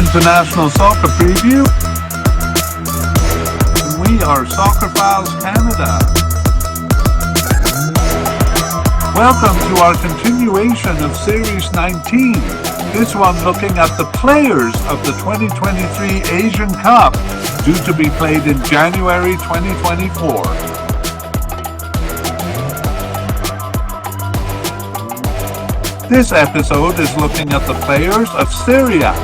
International Soccer Preview. We are Soccer Files Canada. Welcome to our continuation of Series 19. This one looking at the players of the 2023 Asian Cup, due to be played in January 2024. This episode is looking at the players of Syria.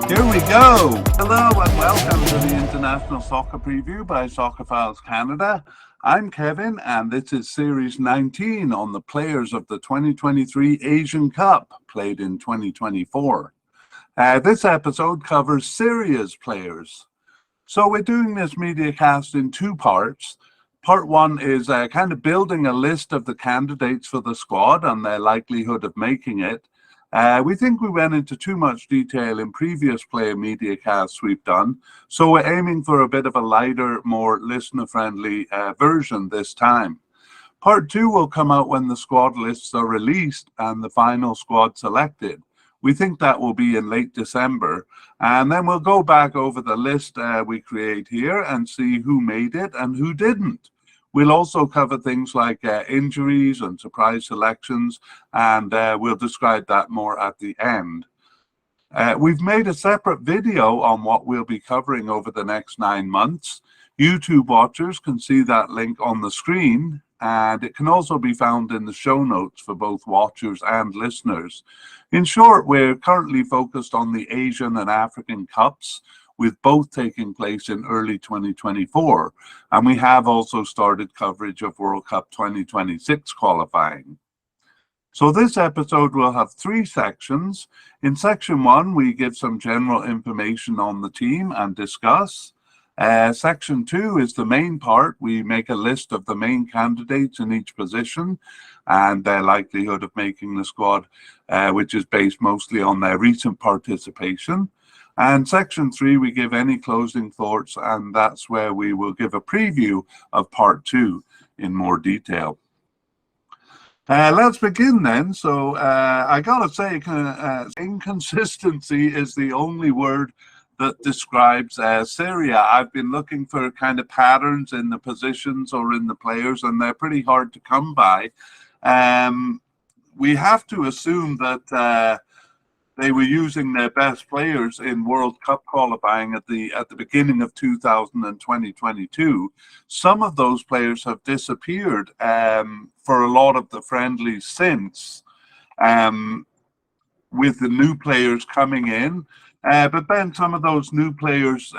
Here we go. Hello and welcome to the International Soccer Preview by Soccer Files Canada. I'm Kevin and this is Series 19 on the players of the 2023 Asian Cup played in 2024. This episode covers Syria's players. So we're doing this mediacast in two parts. Part one is kind of building a list of the candidates for the squad and their likelihood of making it. We think we went into too much detail in previous player media casts we've done, so we're aiming for a bit of a lighter, more listener-friendly version this time. Part two will come out when the squad lists are released and the final squad selected. We think that will be in late December, and then we'll go back over the list we create here and see who made it and who didn't. We'll also cover things like injuries and surprise selections, and we'll describe that more at the end. We've made a separate video on what we'll be covering over the next 9 months. YouTube watchers can see that link on the screen, and it can also be found in the show notes for both watchers and listeners. In short, we're currently focused on the Asian and African Cups, with both taking place in early 2024. And we have also started coverage of World Cup 2026 qualifying. So this episode will have 3 sections. In section 1, we give some general information on the team and discuss. Section 2 is the main part. We make a list of the main candidates in each position and their likelihood of making the squad, which is based mostly on their recent participation. And section 3, we give any closing thoughts, and that's where we will give a preview of part 2 in more detail. Let's begin then. So I gotta say, inconsistency is the only word that describes Syria. I've been looking for kind of patterns in the positions or in the players, and they're pretty hard to come by. We have to assume that they were using their best players in World Cup qualifying at the beginning of 2022. Some of those players have disappeared for a lot of the friendlies since, with the new players coming in. But then some of those new players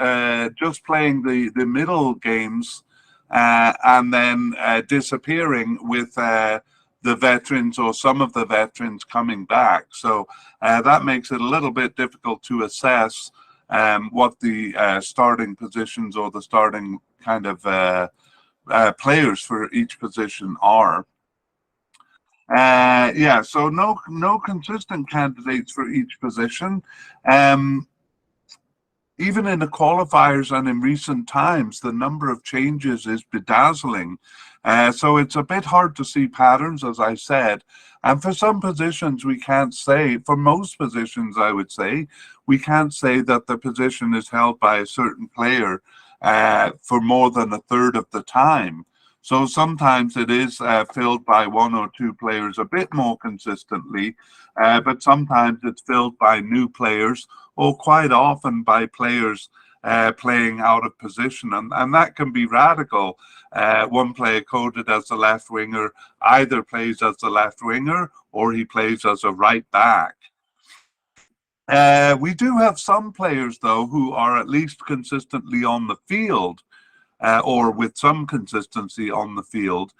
just playing the middle games and then disappearing with the veterans or some of the veterans coming back. So that makes it a little bit difficult to assess what the starting positions or the starting kind of players for each position are. Yeah, so no consistent candidates for each position. Even in the qualifiers and in recent times, the number of changes is bedazzling. So it's a bit hard to see patterns, as I said. And for some positions, we can't say, for most positions, I would say, we can't say that the position is held by a certain player for more than a third of the time. So sometimes it is filled by 1 or 2 players a bit more consistently, but sometimes it's filled by new players, or quite often by players playing out of position, and that can be radical. One player coded as a left winger either plays as a left winger or he plays as a right back. We do have some players though who are at least consistently on the field, or with some consistency on the field,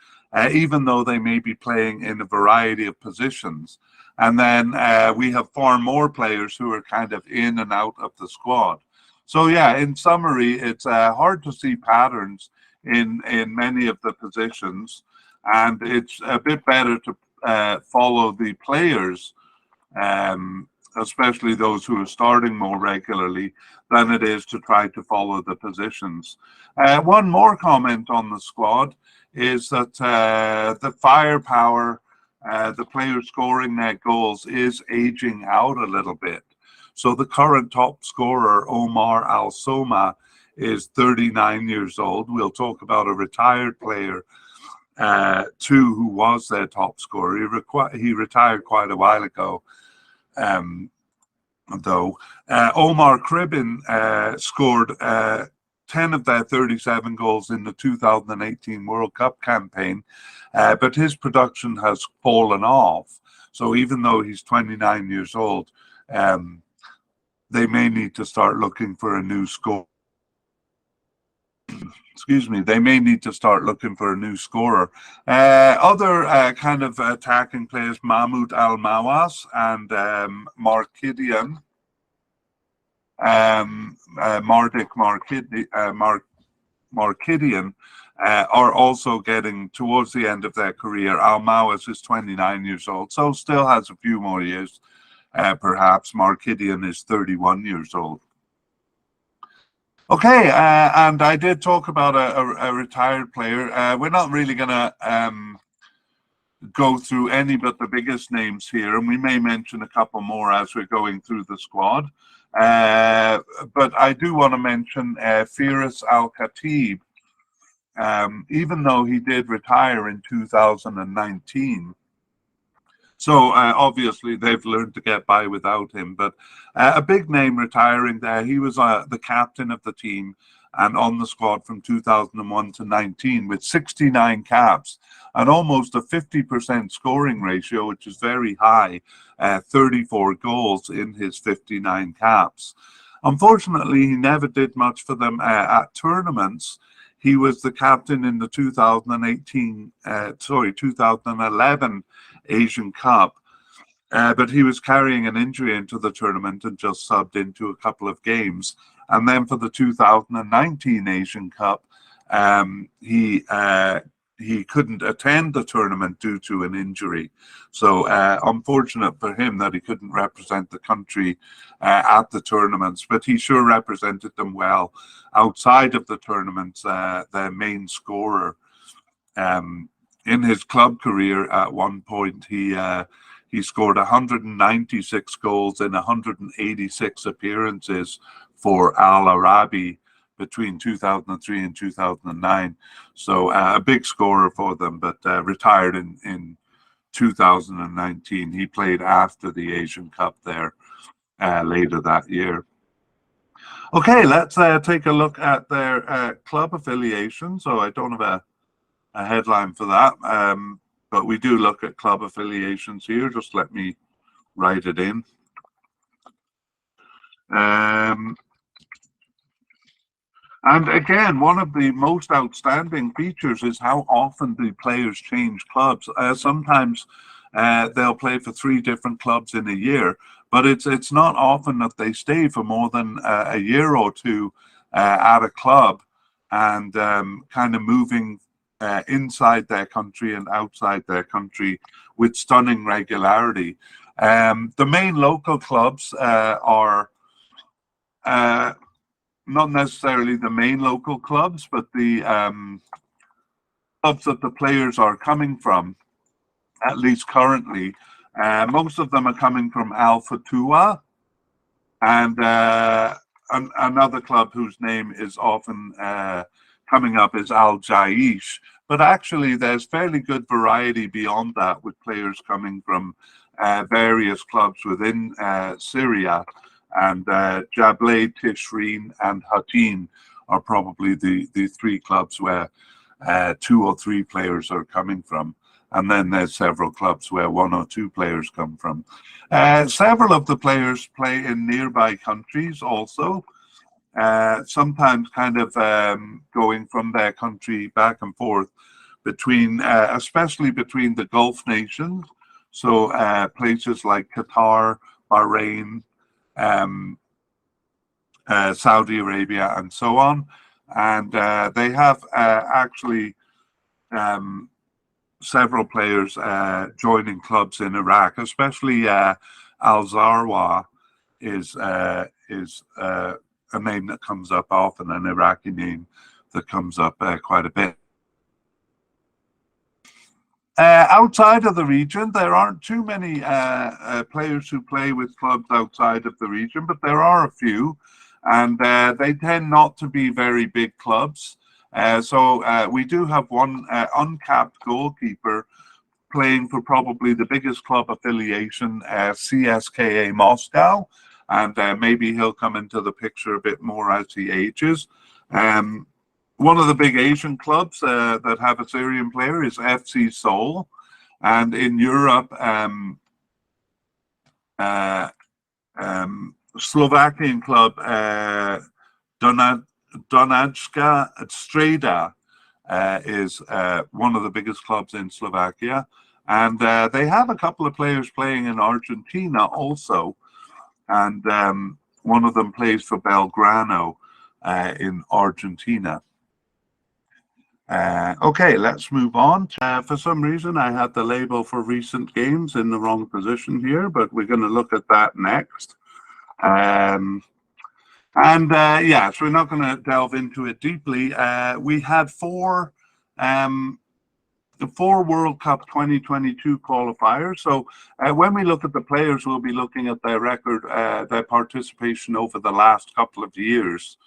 even though they may be playing in a variety of positions. And then we have far more players who are kind of in and out of the squad. So yeah, in summary, it's hard to see patterns in many of the positions, and it's a bit better to follow the players, especially those who are starting more regularly, than it is to try to follow the positions. One more comment on the squad is that the firepower the player scoring net goals is aging out a little bit. So the current top scorer, Omar Al-Soma, is 39 years old. We'll talk about a retired player too, who was their top scorer. He retired quite a while ago, though. Omar Kribin scored 10 of their 37 goals in the 2018 World Cup campaign, but his production has fallen off. So even though he's 29 years old, they may need to start looking for a new score. Excuse me, they may need to start looking for a new scorer. Other kind of attacking players, Mahmoud Al-Mawas and Markidian, Mardik Markidian, are also getting towards the end of their career. Al-Mawas is 29 years old, so still has a few more years. Perhaps Markidian is 31 years old. Okay, and I did talk about a retired player. We're not really going to go through any but the biggest names here, and we may mention a couple more as we're going through the squad. But I do want to mention Firas Al-Khatib. Even though he did retire in 2019, so obviously they've learned to get by without him. But a big name retiring there. He was the captain of the team and on the squad from 2001 to 19 with 69 caps and almost a 50% scoring ratio, which is very high, 34 goals in his 59 caps. Unfortunately, he never did much for them at tournaments. He was the captain in the 2011 Asian Cup, but he was carrying an injury into the tournament and just subbed into a couple of games. And then for the 2019 Asian Cup, he couldn't attend the tournament due to an injury. So unfortunate for him that he couldn't represent the country at the tournaments, but he sure represented them well outside of the tournaments. Their main scorer. In his club career, at one point, he scored 196 goals in 186 appearances for Al Arabi between 2003 and 2009. So a big scorer for them, but retired in 2019. He played after the Asian Cup there later that year. Okay, let's take a look at their club affiliation. So I don't have a headline for that, but we do look at club affiliations here. Just let me write it in. And again, one of the most outstanding features is how often the players change clubs. Sometimes they'll play for 3 different clubs in a year, but it's not often that they stay for more than a year or two at a club and kind of moving inside their country and outside their country with stunning regularity. The main local clubs are not necessarily the main local clubs, but the clubs that the players are coming from, at least currently. Most of them are coming from Al Futua, and another club whose name is often coming up is Al Jaish. But actually, there's fairly good variety beyond that, with players coming from various clubs within Syria. And Jablaid, Tishreen, and Hattin are probably the 3 clubs where 2 or 3 players are coming from. And then there's several clubs where 1 or 2 players come from. Several of the players play in nearby countries also, sometimes kind of going from their country back and forth between, especially between the Gulf nations. So places like Qatar, Bahrain, Saudi Arabia, and so on. And they have actually several players joining clubs in Iraq, especially Al Zarwa is a name that comes up often, an Iraqi name that comes up quite a bit. Outside of the region, there aren't too many players who play with clubs outside of the region, but there are a few, and they tend not to be very big clubs. So we do have one uncapped goalkeeper playing for probably the biggest club affiliation, CSKA Moscow, and maybe he'll come into the picture a bit more as he ages. One of the big Asian clubs that have a Syrian player is FC Seoul, and in Europe, Slovakian club Donajska Streda is one of the biggest clubs in Slovakia, and they have a couple of players playing in Argentina also, and one of them plays for Belgrano in Argentina. Okay, let's move on. For some reason, I had the label for recent games in the wrong position here, but we're going to look at that next. Yeah, so we're not going to delve into it deeply. We had the four World Cup 2022 qualifiers. So when we look at the players, we'll be looking at their record, their participation over the last couple of years.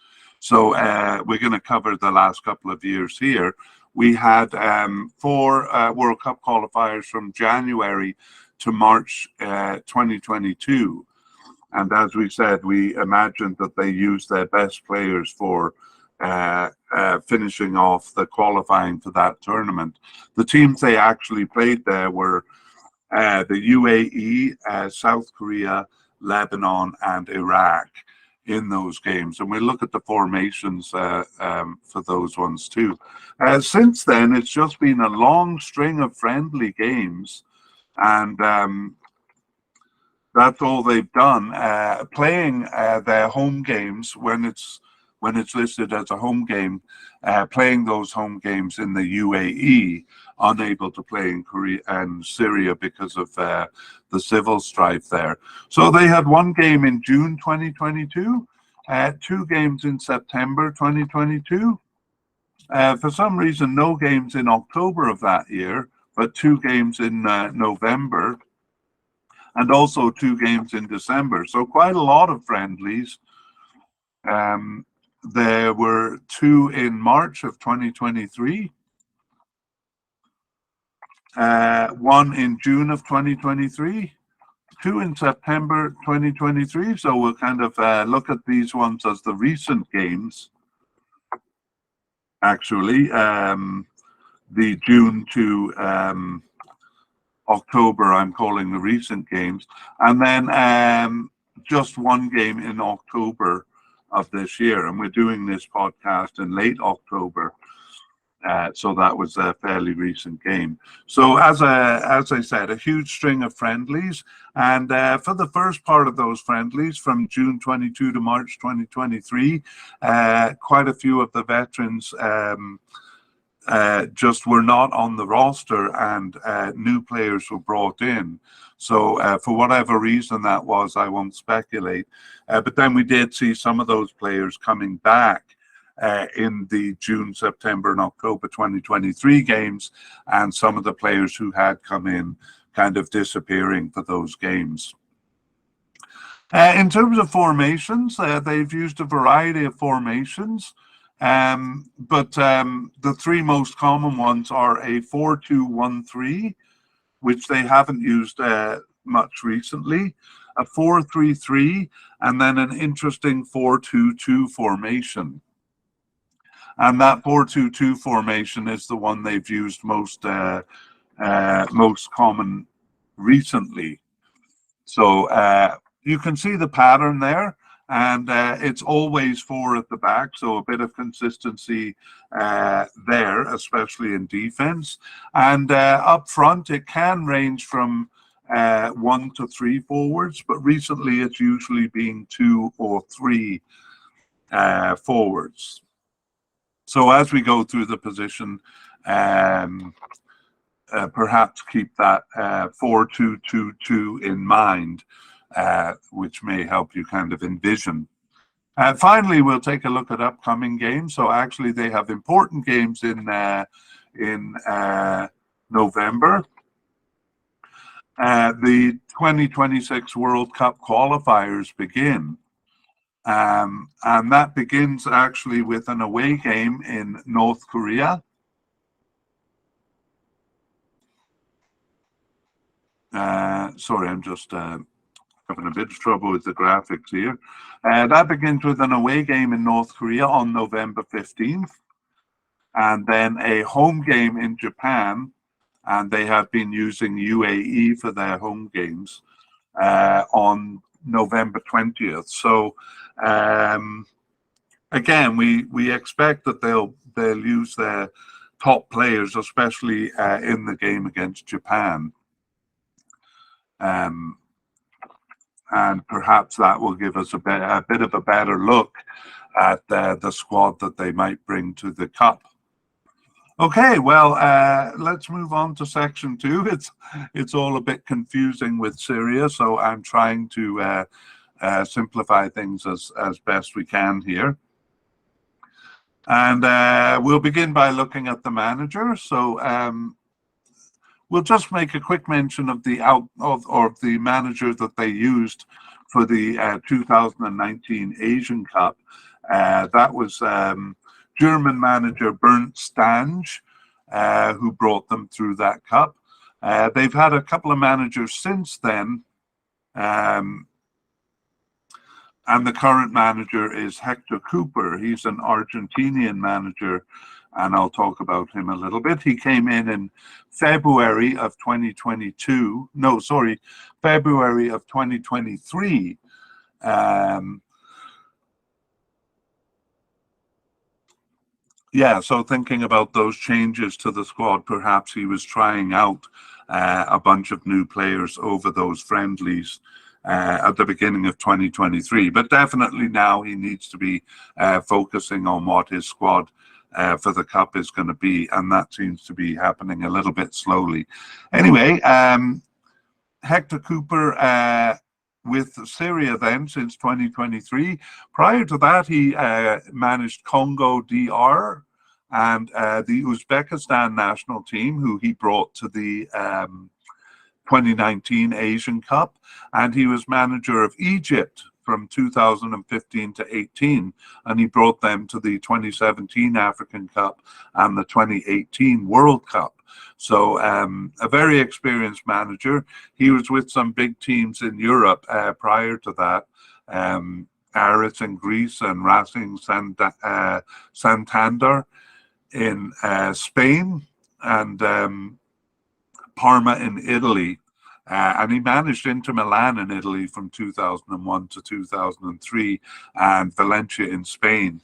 So we're going to cover the last couple of years here. We had four World Cup qualifiers from January to March 2022. And as we said, we imagined that they used their best players for finishing off the qualifying for that tournament. The teams they actually played there were the UAE, South Korea, Lebanon, and Iraq in those games, and we look at the formations for those ones too. Since then, it's just been a long string of friendly games, and that's all they've done. Playing their home games when it's listed as a home game, playing those home games in the UAE, unable to play in Korea and Syria because of the civil strife there. So they had one game in June 2022, two games in September 2022. For some reason, no games in October of that year, but two games in November, and also two games in December. So quite a lot of friendlies. There were two in March of 2023, one in June of 2023, two in September 2023. So we'll kind of look at these ones as the recent games, actually. The June to October, I'm calling the recent games. And then just one game in October of this year, and we're doing this podcast in late October, so that was a fairly recent game. So as I said, a huge string of friendlies, and for the first part of those friendlies from June 22 to March 2023, quite a few of the veterans just were not on the roster, and new players were brought in. So for whatever reason that was, I won't speculate. But then we did see some of those players coming back in the June, September, and October 2023 games, and some of the players who had come in kind of disappearing for those games. In terms of formations, they've used a variety of formations. But the three most common ones are a 4-2-1-3, which they haven't used much recently, a 4-3-3, and then an interesting 4-2-2 formation. And that 4-2-2 formation is the one they've used most common recently. So you can see the pattern there. And it's always four at the back, so a bit of consistency there, especially in defense. And up front, it can range from 1 to 3 forwards, but recently it's usually been 2 or 3 forwards. So as we go through the position, perhaps keep that 4-2-2-2 in mind, which may help you kind of envision. Finally, we'll take a look at upcoming games. So actually, they have important games in November. The 2026 World Cup qualifiers begin. And that begins actually with an away game in North Korea. Sorry, I'm just having a bit of trouble with the graphics here. That begins with an away game in North Korea on November 15th, and then a home game in Japan, and they have been using UAE for their home games on November 20th. So again, we expect that they'll use their top players, especially in the game against Japan. And perhaps that will give us a bit of a better look at the squad that they might bring to the Cup. Okay, well, let's move on to section 2. It's all a bit confusing with Syria, so I'm trying to simplify things as best we can here. And we'll begin by looking at the manager. So we'll just make a quick mention of the the manager that they used for the 2019 Asian Cup. That was German manager Bernd Stange, who brought them through that cup. They've had a couple of managers since then, and the current manager is Hector Cooper. He's an Argentinian manager, and I'll talk about him a little bit. He came in February of 2022. No, sorry, February of 2023. Yeah, so thinking about those changes to the squad, perhaps he was trying out a bunch of new players over those friendlies at the beginning of 2023. But definitely now he needs to be focusing on what his squad for the Cup is going to be, and that seems to be happening a little bit slowly. Anyway, Hector Cooper with Syria then since 2023. Prior to that, he managed Congo DR and the Uzbekistan national team, who he brought to the 2019 Asian Cup, and he was manager of Egypt from 2015 to 18, and he brought them to the 2017 African Cup and the 2018 World Cup. So a very experienced manager. He was with some big teams in Europe prior to that, Aris in Greece and Racing Santander in Spain, and Parma in Italy. And he managed Inter Milan in Italy from 2001 to 2003, and Valencia in Spain.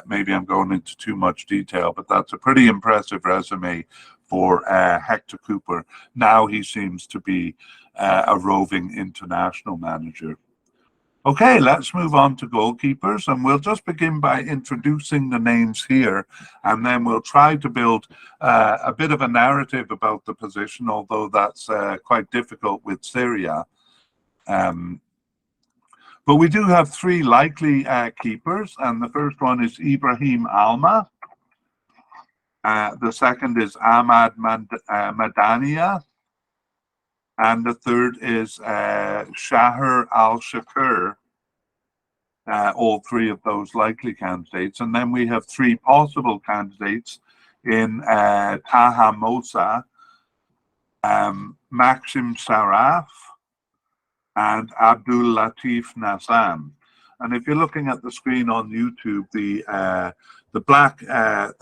Maybe I'm going into too much detail, but that's a pretty impressive resume for Hector Cooper. Now he seems to be a roving international manager. Okay, let's move on to goalkeepers, and we'll just begin by introducing the names here, and then we'll try to build a bit of a narrative about the position, although that's quite difficult with Syria. But we do have three likely keepers, and the first one is Ibrahim Alma. The second is Ahmad Madania. And the third is Shahar Al-Shakur, all three of those likely candidates. And then we have three possible candidates in Taha Mosa, Maxim Saraf, and Abdul Latif Nassan. And if you're looking at the screen on YouTube, the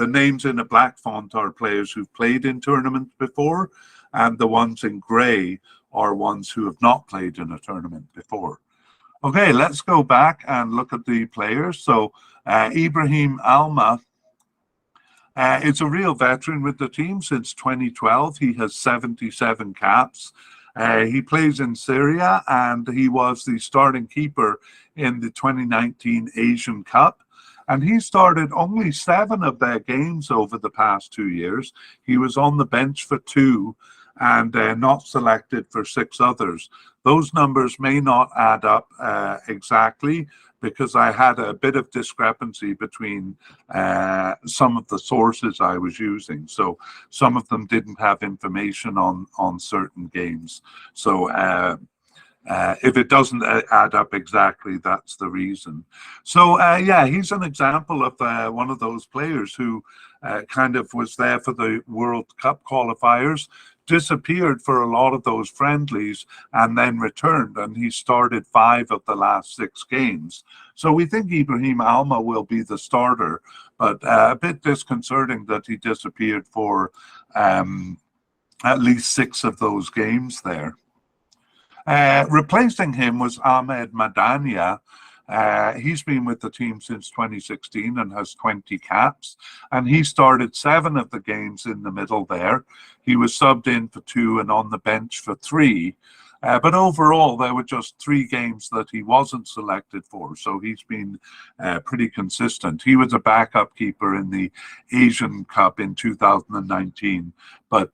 names in the black font are players who've played in tournaments before, and the ones in gray are ones who have not played in a tournament before. Okay, let's go back and look at the players. So Ibrahim Alma is a real veteran with the team since 2012. He has 77 caps. He plays in Syria, and he was the starting keeper in the 2019 Asian Cup. And he started only 7 of their games over the past 2 years. He was on the bench for 2 and not selected for 6 others. Those numbers may not add up exactly, because I had a bit of discrepancy between some of the sources I was using. So some of them didn't have information on certain games. So if it doesn't add up exactly, that's the reason. So yeah, he's an example of one of those players who kind of was there for the World Cup qualifiers, disappeared for a lot of those friendlies, and then returned, and he started 5 of the last 6 games. So we think Ibrahim Alma will be the starter, but a bit disconcerting that he disappeared for at least 6 of those games there. Replacing him was Ahmed Madania. He's been with the team since 2016 and has 20 caps, and he started 7 of the games in the middle there. He was subbed in for 2 and on the bench for 3. But overall, there were just 3 games that he wasn't selected for, so he's been pretty consistent. He was a backup keeper in the Asian Cup in 2019, but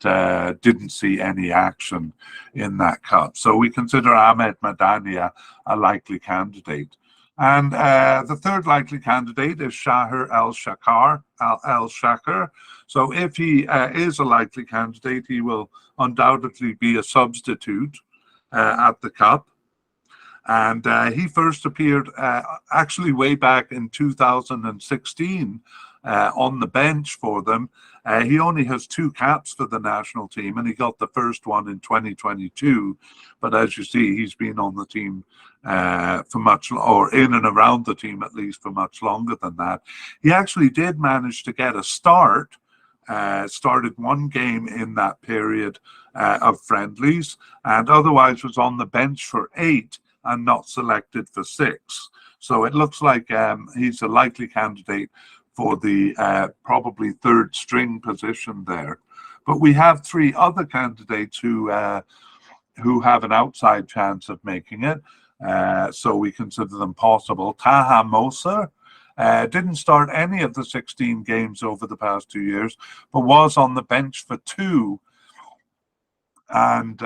didn't see any action in that cup. So we consider Ahmed Madania a likely candidate. And the third likely candidate is Shahir Al-Shakir. So if he is a likely candidate, he will undoubtedly be a substitute at the Cup. And he first appeared actually way back in 2016 on the bench for them. He only has 2 caps for the national team, and he got the first one in 2022. But as you see, he's been on the team for much, or in and around the team at least, for much longer than that. He actually did manage to get a start. Started 1 game in that period of friendlies, and otherwise was on the bench for 8 and not selected for 6. So it looks like he's a likely candidate for the probably 3rd string position there. But we have 3 other candidates who have an outside chance of making it. So we consider them possible. Taha Moser didn't start any of the 16 games over the past 2 years, but was on the bench for 2 and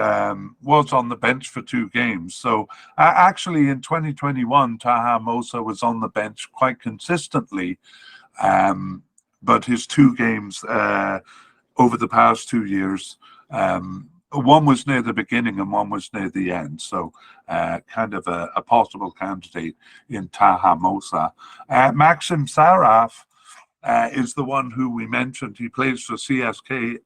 was on the bench for 2 games. So actually in 2021, Taha Moser was on the bench quite consistently, but his 2 games over the past 2 years, one was near the beginning and one was near the end. So kind of a possible candidate in Taha Mosa. Maxim Saraf is the one who we mentioned. He plays for CSKA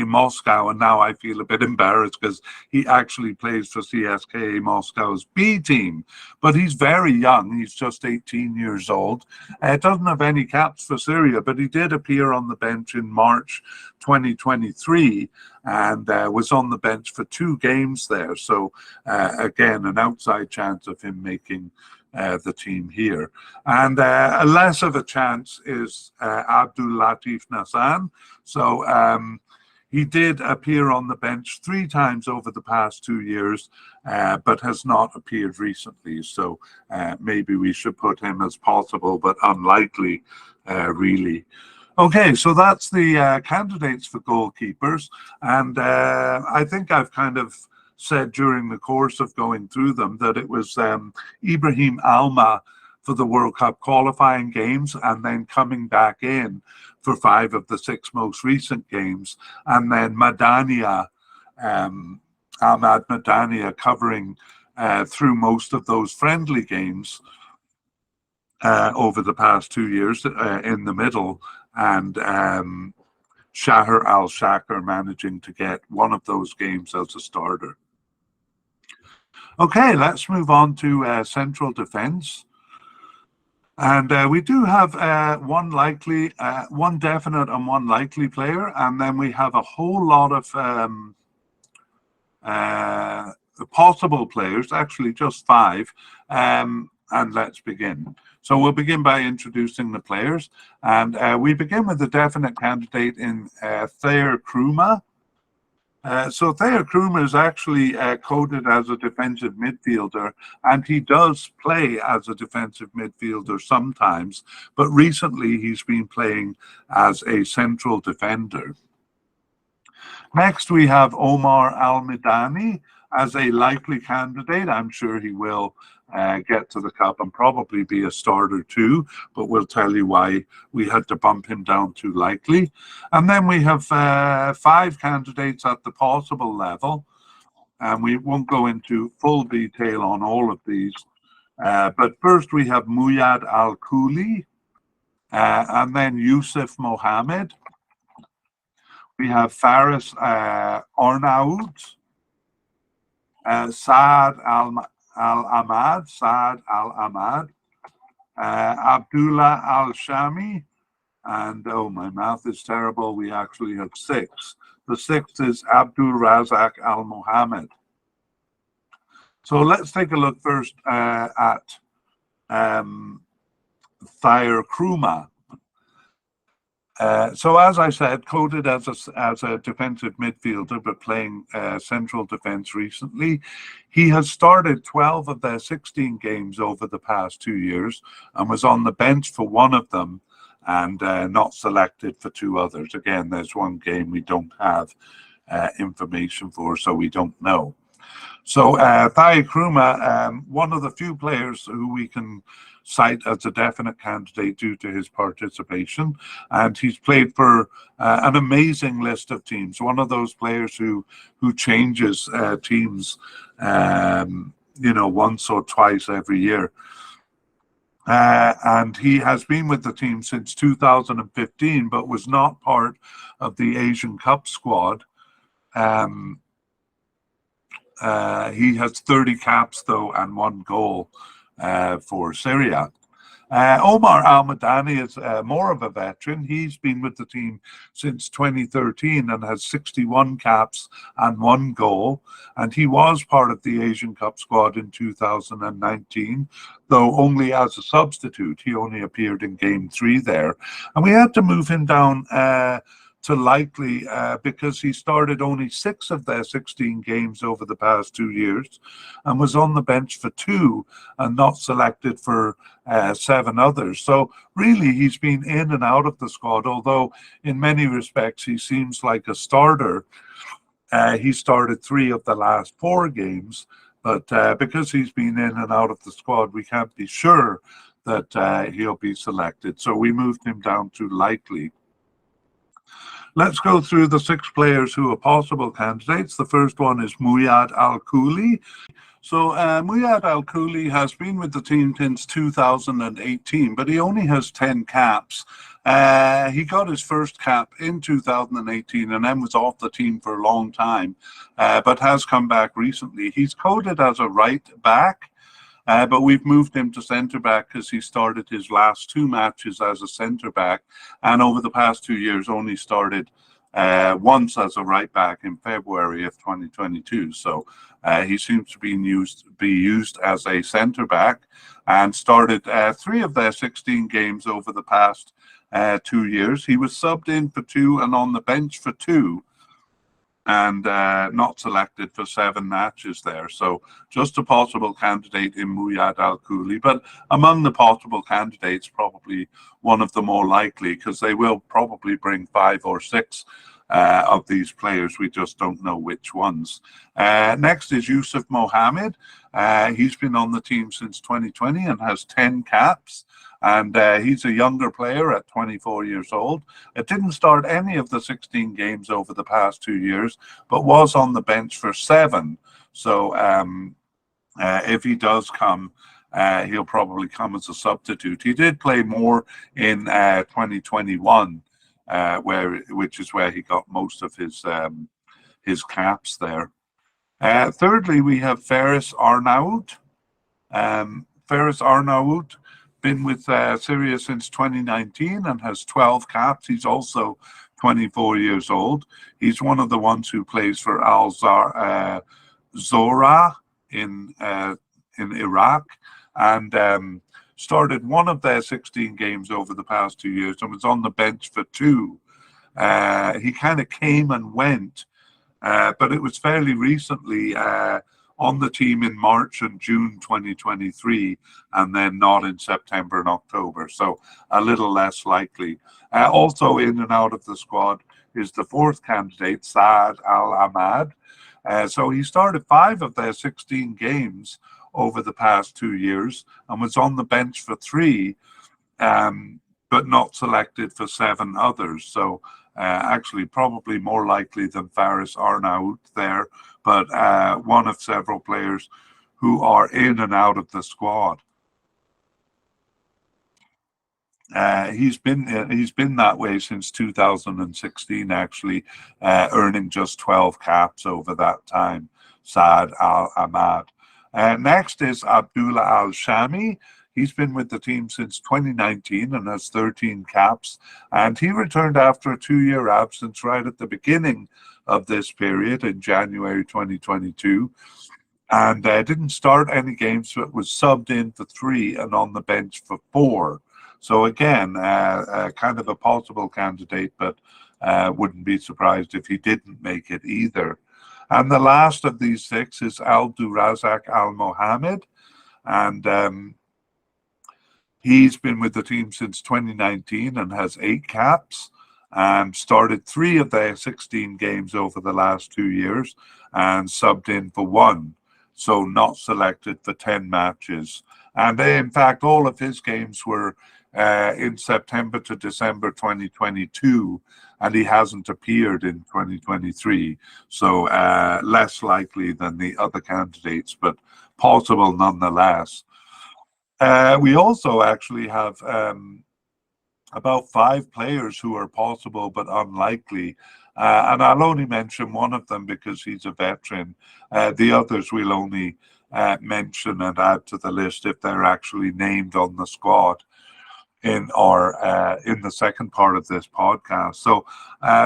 Moscow, and now I feel a bit embarrassed because he actually plays for CSKA Moscow's B team, but he's very young. He's just 18 years old. Doesn't have any caps for Syria, but he did appear on the bench in March 2023 and was on the bench for 2 games there. So again, an outside chance of him making the team here. And less of a chance is Abdul Latif Nassan. So he did appear on the bench 3 times over the past 2 years, but has not appeared recently. So maybe we should put him as possible, but unlikely, really. Okay, so that's the candidates for goalkeepers. And I think I've kind of said during the course of going through them that it was Ibrahim Alma for the World Cup qualifying games, and then coming back in for 5 of the 6 most recent games, and then Madania, Ahmad Madania, covering through most of those friendly games over the past 2 years in the middle, and Shahir Al-Shakir managing to get one of those games as a starter. Okay, let's move on to central defense. And we do have one likely, one definite and one likely player, and then we have a whole lot of possible players, actually just 5, and let's begin. So we'll begin by introducing the players, and we begin with the definite candidate in Thayer Kruma. So Thayer Kruma is actually coded as a defensive midfielder, and he does play as a defensive midfielder sometimes, but recently he's been playing as a central defender. Next, we have Omar Al-Midani as a likely candidate. I'm sure he will get to the cup and probably be a starter too, but we'll tell you why we had to bump him down to likely. And then we have 5 candidates at the possible level, and we won't go into full detail on all of these. But first we have Muyad Al-Kuli, and then Yusuf Mohammed. We have Faris Arnaout, Saad Al-Ahmad, Abdullah Al-Shami, and oh, my math is terrible. We actually have 6. The 6th is Abdul Razak Al-Mohammed. So let's take a look first at Thayer Krumah. So as I said, coded as a defensive midfielder, but playing central defense recently. He has started 12 of their 16 games over the past 2 years and was on the bench for one of them and not selected for 2 others. Again, there's one game we don't have information for, so we don't know. So Thayer Krumah, one of the few players who we can cite as a definite candidate due to his participation, and he's played for an amazing list of teams. One of those players who changes teams, once or twice every year. And he has been with the team since 2015, but was not part of the Asian Cup squad. He has 30 caps, though, and 1 goal for Syria. Omar Al-Madani is more of a veteran. He's been with the team since 2013 and has 61 caps and 1 goal. And he was part of the Asian Cup squad in 2019, though only as a substitute. He only appeared in game 3 there. And we had to move him down to likely because he started only 6 of their 16 games over the past 2 years and was on the bench for 2 and not selected for 7 others. So really he's been in and out of the squad, although in many respects he seems like a starter. He started 3 of the last 4 games, but because he's been in and out of the squad, we can't be sure that he'll be selected. So we moved him down to likely. Let's go through the 6 players who are possible candidates. The first one is Muyad Al-Kuli. So Muyad Al-Kuli has been with the team since 2018, but he only has 10 caps. He got his first cap in 2018 and then was off the team for a long time, but has come back recently. He's coded as a right back. But we've moved him to centre back because he started his last 2 matches as a centre back, and over the past 2 years only started once as a right back in February of 2022. So he seems to be used as a centre back, and started 3 of their 16 games over the past 2 years. He was subbed in for 2 and on the bench for 2. And not selected for 7 matches there. So just a possible candidate in Muyad Al-Kuli, but among the possible candidates, probably one of the more likely, because they will probably bring 5 or 6 of these players. We just don't know which ones. Next is Yusuf Mohammed. He's been on the team since 2020 and has 10 caps. And he's a younger player at 24 years old. It didn't start any of the 16 games over the past 2 years, but was on the bench for 7. So if he does come, he'll probably come as a substitute. He did play more in 2021, which is where he got most of his caps there. Thirdly, we have Faris Arnaout. Faris Arnaout been with Syria since 2019 and has 12 caps. He's also 24 years old. He's one of the ones who plays for Al Zora in Iraq, and started 1 of their 16 games over the past 2 years and was on the bench for 2. He kind of came and went, but it was fairly recently on the team in March and June 2023, and then not in September and October, so a little less likely. Also in and out of the squad is the 4th candidate, Saad Al-Ahmad. So he started 5 of their 16 games over the past 2 years and was on the bench for 3, but not selected for 7 others. So actually probably more likely than Faris Arnaout there, but one of several players who are in and out of the squad. He's been that way since 2016, actually, earning just 12 caps over that time. Saad Al Ahmad. Next is Abdullah Al Shami. He's been with the team since 2019 and has 13 caps. And he returned after a 2-year absence right at the beginning of this period in January 2022. And didn't start any games, but was subbed in for 3 and on the bench for 4. So again, kind of a possible candidate, but wouldn't be surprised if he didn't make it either. And the last of these 6 is Abdurazak Al Mohammed. And he's been with the team since 2019 and has 8 caps and started 3 of their 16 games over the last 2 years and subbed in for 1. So not selected for 10 matches. And in fact, all of his games were in September to December 2022, and he hasn't appeared in 2023. So less likely than the other candidates, but possible nonetheless. We also actually have about 5 players who are possible but unlikely. And I'll only mention one of them because he's a veteran. The others we'll only mention and add to the list if they're actually named on the squad in the second part of this podcast. So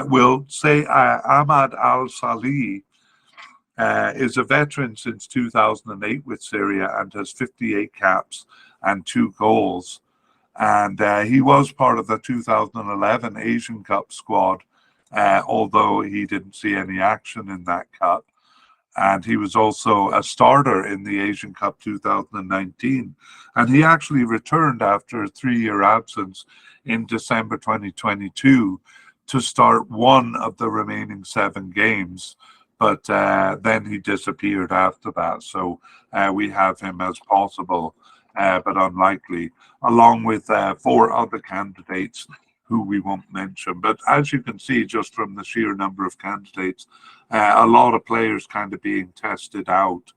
we'll say Ahmad Al Salih is a veteran since 2008 with Syria and has 58 caps and 2 goals. And he was part of the 2011 Asian Cup squad, although he didn't see any action in that cup. And he was also a starter in the Asian Cup 2019. And he actually returned after a 3-year absence in December 2022 to start 1 of the remaining 7 games. But then he disappeared after that. So we have him as possible, but unlikely, along with 4 other candidates who we won't mention. But as you can see, just from the sheer number of candidates, a lot of players kind of being tested out.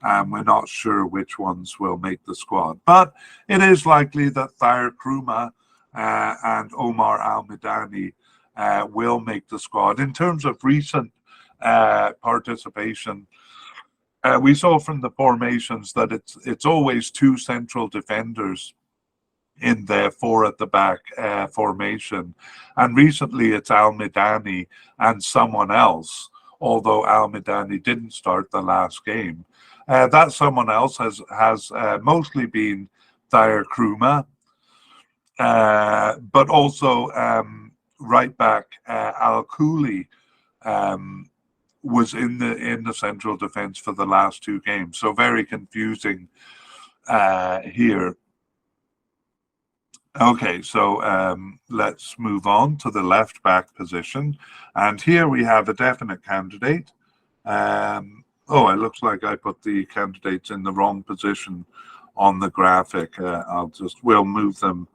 We're not sure which ones will make the squad. But it is likely that Thayer Kruma and Omar Al-Midani will make the squad. In terms of recent participation, we saw from the formations that it's always 2 central defenders in their 4 at the back formation, and recently it's Al-Midani and someone else, although Al-Midani didn't start the last game. That someone else has mostly been Thayer Kruma, but also right back Al Khoury was in the central defense for the last 2 games. So very confusing here. Okay, so let's move on to the left back position. And here we have a definite candidate. Oh, it looks like I put the candidates in the wrong position on the graphic. We'll move them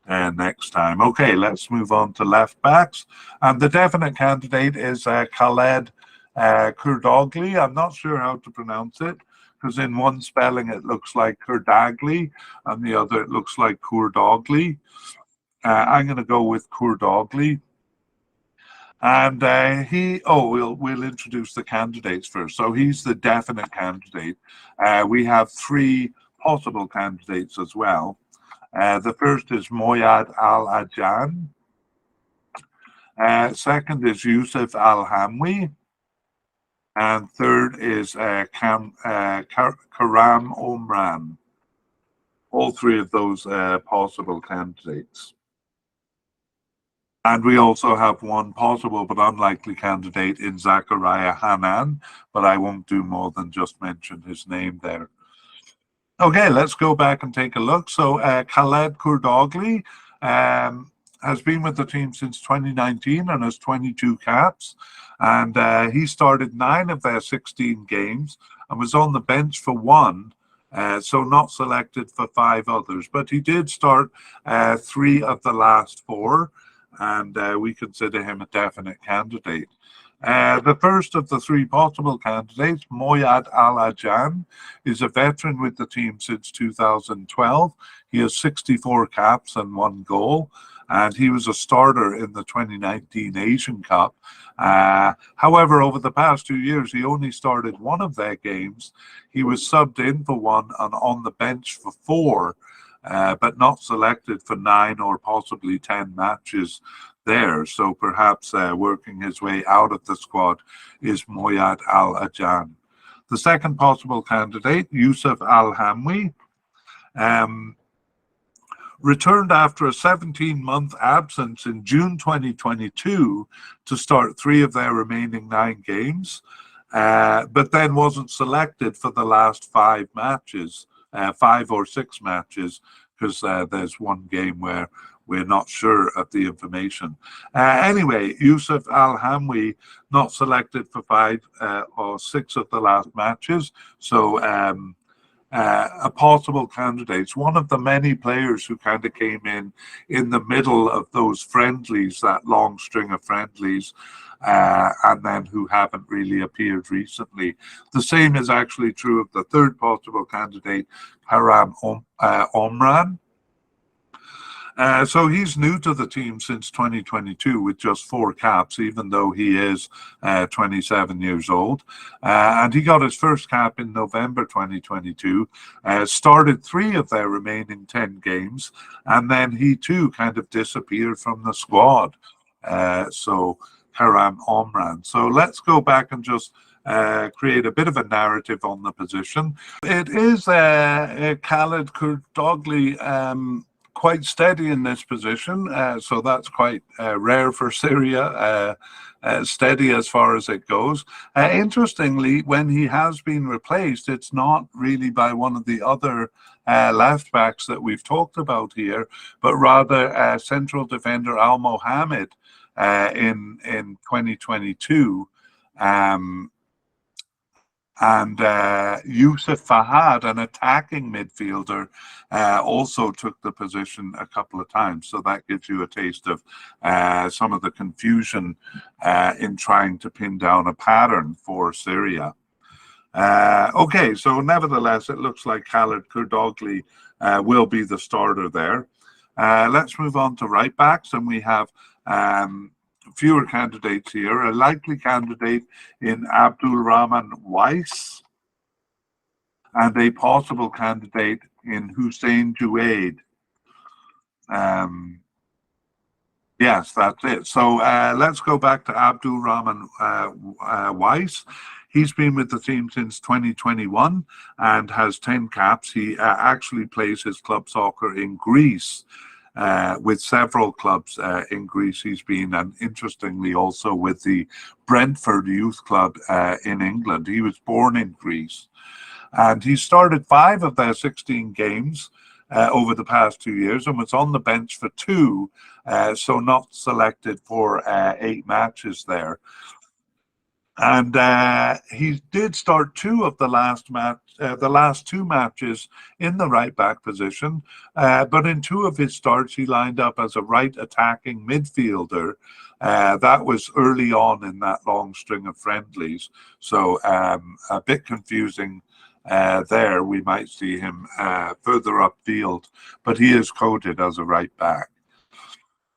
next time. Okay, let's move on to left backs. And the definite candidate is Khaled Kurdogli. I'm not sure how to pronounce it, because in one spelling it looks like Kurdagli, and the other it looks like Kurdogli. I'm going to go with Kurdogli. And we'll introduce the candidates first. So he's the definite candidate. We have 3 possible candidates as well. The first is Moyad Al-Ajan. Second is Yusuf Al-Hamwi. And third is Karam Omran. All 3 of those possible candidates. And we also have 1 possible but unlikely candidate in Zachariah Hanan, but I won't do more than just mention his name there. Okay, let's go back and take a look. So Khaled Kurdogli has been with the team since 2019 and has 22 caps. And he started 9 of their 16 games and was on the bench for 1 so not selected for 5 others. But he did start 3 of the last 4, and we consider him a definite candidate. The first of the 3 possible candidates, Moyad Al-Ajan, is a veteran with the team since 2012. He has 64 caps and 1 goal, and he was a starter in the 2019 Asian Cup. However, over the past 2 years, he only started 1 of their games. He was subbed in for 1 and on the bench for 4, but not selected for 9 or possibly 10 matches there. So perhaps working his way out of the squad is Moyad Al-Ajan. The second possible candidate, Yusuf Al-Hamwi, returned after a 17-month absence in June 2022 to start 3 of their remaining 9 games, but then wasn't selected for the last 5 matches, 5 or 6 matches, because there's 1 game where we're not sure of the information. Anyway, Yusuf Al-Hamwi not selected for 5 or 6 of the last matches, so a possible candidate, one of the many players who kind of came in the middle of those friendlies, that long string of friendlies, and then who haven't really appeared recently. The same is actually true of the third possible candidate, Haram Omran. So he's new to the team since 2022 with just 4 caps, even though he is 27 years old. And he got his first cap in November 2022, started 3 of their remaining 10 games, and then he too kind of disappeared from the squad. So Haram Omran. So let's go back and just create a bit of a narrative on the position. It is Khalid Kurdogli, quite steady in this position, so that's quite rare for Syria, steady as far as it goes. Interestingly, when he has been replaced, it's not really by one of the other left backs that we've talked about here, but rather central defender Al Mohammed in 2022. And Youssef Fahad, an attacking midfielder, also took the position a couple of times. So that gives you a taste of some of the confusion in trying to pin down a pattern for Syria. Okay, so nevertheless, it looks like Khalid Kurdogli will be the starter there. Let's move on to right backs, and we have fewer candidates here. A likely candidate in Abdul Rahman Weiss, and a possible candidate in Hussein Jouaid. Yes, that's it. So let's go back to Abdul Rahman Weiss. He's been with the team since 2021 and has 10 caps. He actually plays his club soccer in Greece. With several clubs in Greece he's been, and interestingly also with the Brentford Youth Club in England. He was born in Greece, and he started 5 of their 16 games over the past 2 years and was on the bench for 2, so not selected for 8 matches there. And he did start 2 of the last 2 matches in the right back position, but in 2 of his starts he lined up as a right attacking midfielder. That was early on in that long string of friendlies, so a bit confusing there. We might see him further upfield, but he is coded as a right back.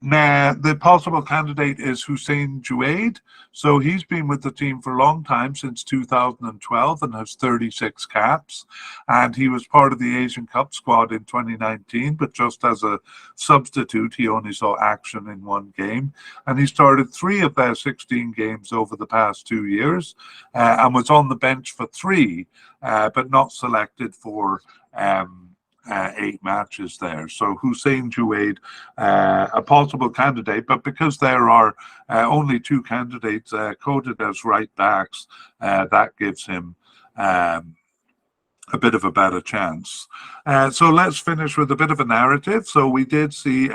Now, the possible candidate is Hussein Jouaid. So he's been with the team for a long time, since 2012, and has 36 caps. And he was part of the Asian Cup squad in 2019, but just as a substitute, he only saw action in 1 game. And he started 3 of their 16 games over the past 2 years, and was on the bench for 3, but not selected for 8 matches there. So Hussein Jouaid, a possible candidate, but because there are only 2 candidates coded as right backs, that gives him a bit of a better chance. So let's finish with a bit of a narrative. So we did see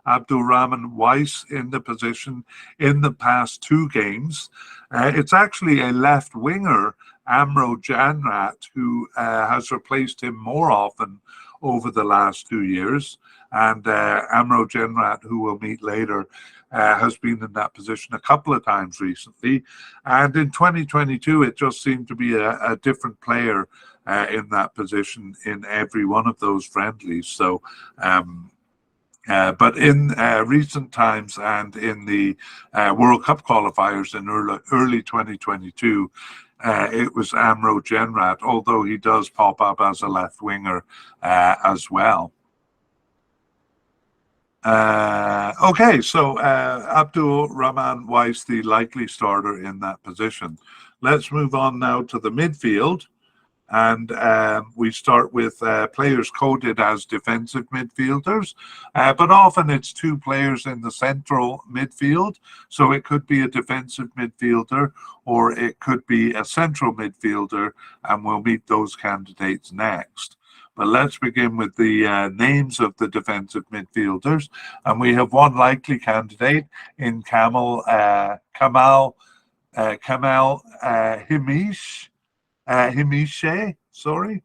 Abdulrahman Weiss in the position in the past two games. It's actually a left winger, Amro Janrat, who has replaced him more often over the last 2 years. And Amro Janrat, who we'll meet later, has been in that position a couple of times recently. And in 2022, it just seemed to be a different player in that position in every one of those friendlies. So, but in recent times and in the World Cup qualifiers in early 2022, it was Amro Genrat, although he does pop up as a left winger as well. Okay, so Abdul Rahman Weiss, the likely starter in that position. Let's move on now to the midfield. And we start with players coded as defensive midfielders, but often it's two players in the central midfield. So it could be a defensive midfielder or it could be a central midfielder, and we'll meet those candidates next. But let's begin with the names of the defensive midfielders. And we have one likely candidate in Kamal Himishe, sorry,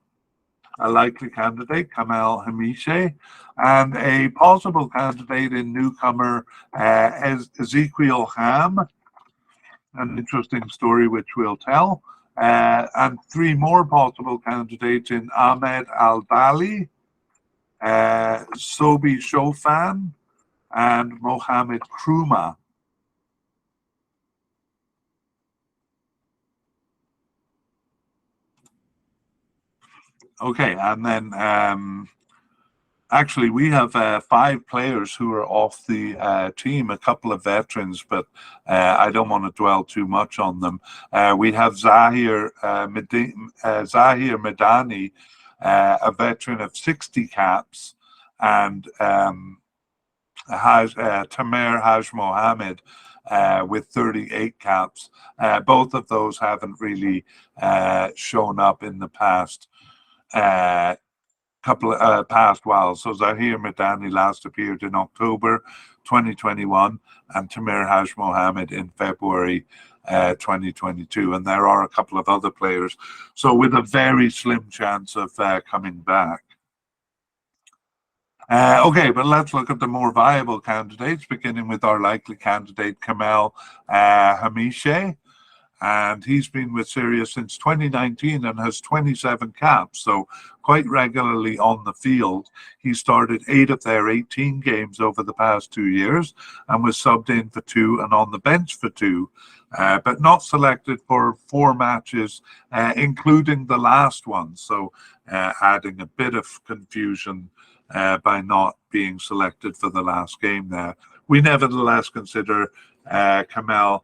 a likely candidate, Kamal Himishe, and a possible candidate in newcomer Ezekiel Ham, an interesting story which we'll tell, and three more possible candidates in Ahmed Al-Dali, Sobi Shofan, and Mohammed Kruma. Okay, and then actually we have 5 players who are off the team, a couple of veterans, but I don't want to dwell too much on them. We have Zahir Medani, a veteran of 60 caps, and Tamer Haj Mohammed with 38 caps. Both of those haven't really shown up in the past couple of past whiles. So Zahir Medani last appeared in October 2021 and Tamer Haj Mohammed in February 2022. And there are a couple of other players. So with a very slim chance of coming back. Okay, but let's look at the more viable candidates, beginning with our likely candidate, Kamal Himishe. And he's been with Syria since 2019 and has 27 caps, so quite regularly on the field. He started 8 of their 18 games over the past 2 years and was subbed in for 2 and on the bench for 2, but not selected for 4 matches, including the last one. So adding a bit of confusion by not being selected for the last game there. We nevertheless consider Kamal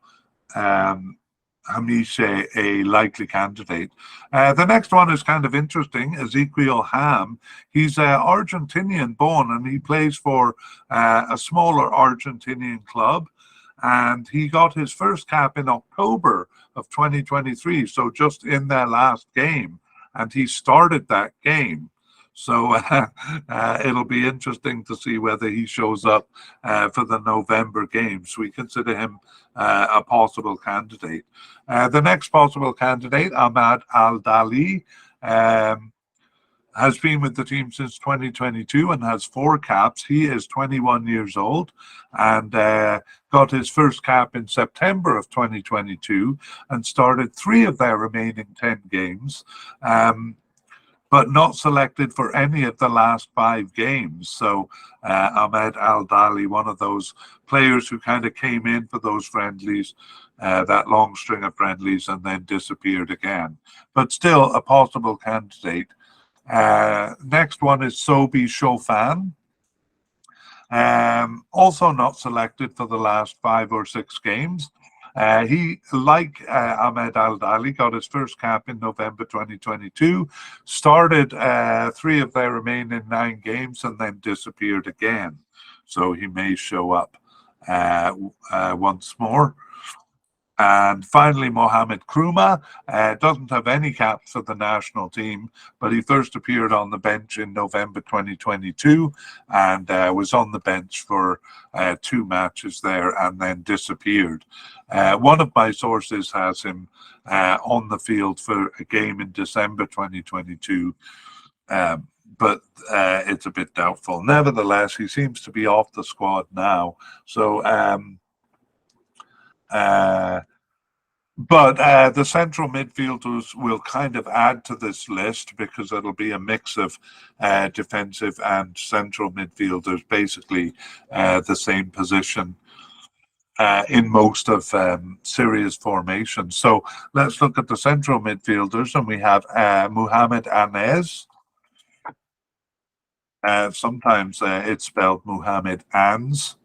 Himishe a likely candidate. The next one is kind of interesting, Ezekiel Ham. He's Argentinian born and he plays for a smaller Argentinian club. And he got his first cap in October of 2023, so just in their last game. And he started that game. So it'll be interesting to see whether he shows up for the November games. We consider him a possible candidate. The next possible candidate, Ahmad Al-Dali, has been with the team since 2022 and has 4 caps. He is 21 years old and got his first cap in September of 2022 and started 3 of their remaining 10 games. But not selected for any of the last 5 games. So Ahmed Al-Dali, one of those players who kind of came in for those friendlies, that long string of friendlies, and then disappeared again. But still a possible candidate. Next one is Sobi Shofan. Also not selected for the last 5 or 6 games. He, like Ahmed Al-Dali, got his first cap in November 2022, started 3 of their remaining 9 games and then disappeared again. So he may show up once more. And finally, Mohamed Krouma doesn't have any caps for the national team, but he first appeared on the bench in November 2022 and was on the bench for 2 matches there and then disappeared. One of my sources has him on the field for a game in December 2022, but it's a bit doubtful. Nevertheless, he seems to be off the squad now. So, but the central midfielders will kind of add to this list because it'll be a mix of defensive and central midfielders, basically the same position in most of Syria's formations. So let's look at the central midfielders, and we have Muhammad Anez. Sometimes it's spelled Muhammad Ans.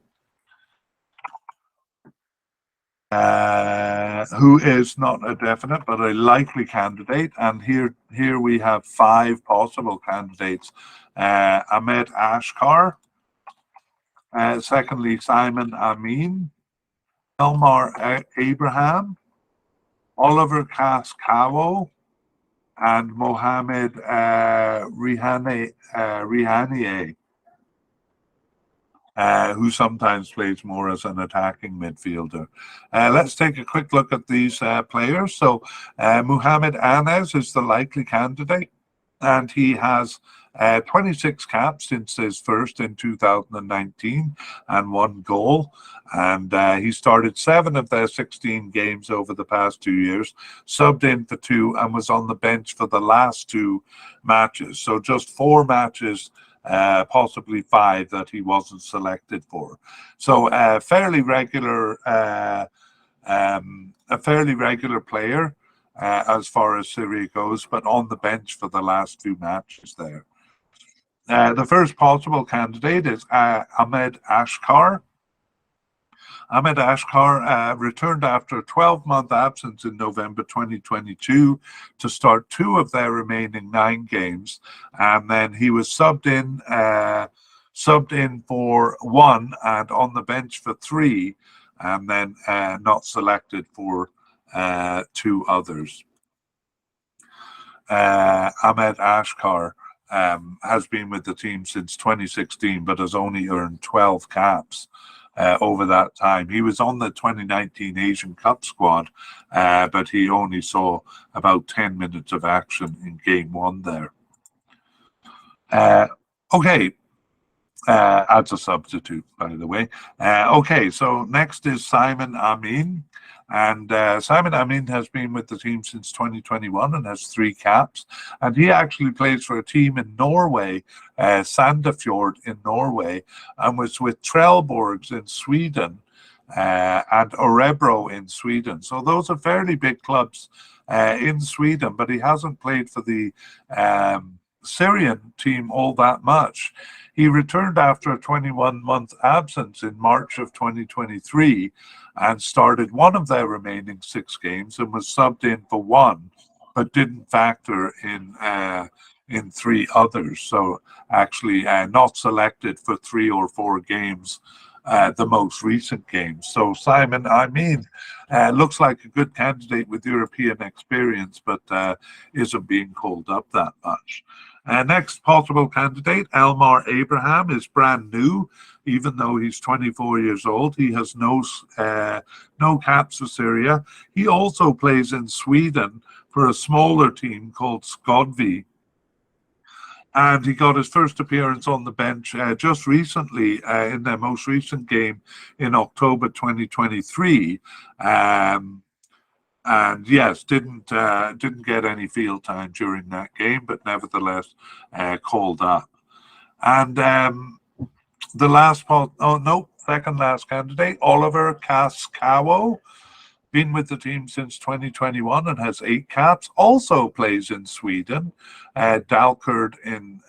Who is not a definite but a likely candidate. And here we have 5 possible candidates. Ahmed Ashkar, secondly Simon Amin, Elmar Abraham, Oliver Kaskawo, and Mohamed Rihanieh. Who sometimes plays more as an attacking midfielder. Let's take a quick look at these players. So Muhammad Anez is the likely candidate, and he has 26 caps since his first in 2019 and 1 goal. And he started 7 of their 16 games over the past 2 years, subbed in for 2, and was on the bench for the last 2 matches. So just 4 matches, possibly 5 that he wasn't selected for. So a fairly regular player as far as Syria goes, but on the bench for the last 2 matches there. The first possible candidate is Ahmed Ashkar. Ahmed Ashkar returned after a 12-month absence in November 2022 to start 2 of their remaining 9 games, and then he was subbed in for 1 and on the bench for 3, and then not selected for 2 others. Ahmed Ashkar has been with the team since 2016, but has only earned 12 caps over that time. He was on the 2019 Asian Cup squad, but he only saw about 10 minutes of action in game 1 there. Okay, as a substitute, by the way. Okay, so next is Simon Amin. And Simon Amin has been with the team since 2021 and has 3 caps. And he actually plays for a team in Norway, Sandefjord in Norway, and was with Trelleborgs in Sweden and Örebro in Sweden. So those are fairly big clubs in Sweden, but he hasn't played for the Syrian team all that much. He returned after a 21-month absence in March of 2023 and started 1 of their remaining 6 games and was subbed in for 1, but didn't factor in 3 others. So actually not selected for 3 or 4 games, the most recent games. So Simon Amin looks like a good candidate with European experience, but isn't being called up that much. Next possible candidate, Elmar Abraham, is brand new, even though he's 24 years old. He has no caps for Syria. He also plays in Sweden for a smaller team called Skodvi. And he got his first appearance on the bench just recently in their most recent game in October 2023. And yes, didn't get any field time during that game, but nevertheless called up. And the last second last candidate, Oliver Kaskawo, been with the team since 2021 and has 8 caps, also plays in Sweden, Dalkurd in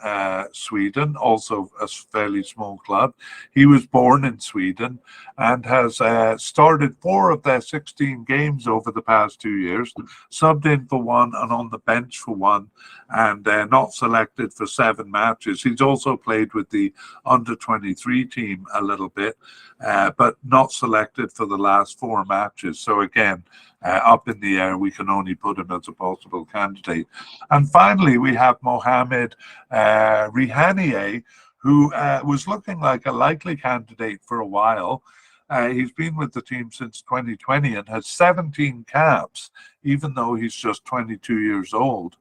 Sweden, also a fairly small club. He was born in Sweden and has started 4 of their 16 games over the past 2 years, subbed in for 1 and on the bench for 1, and not selected for 7 matches. He's also played with the under-23 team a little bit, but not selected for the last 4 matches. So again, up in the air. We can only put him as a possible candidate. And finally, we have Mohamed Rihanieh, who was looking like a likely candidate for a while. He's been with the team since 2020 and has 17 caps, even though he's just 22 years old.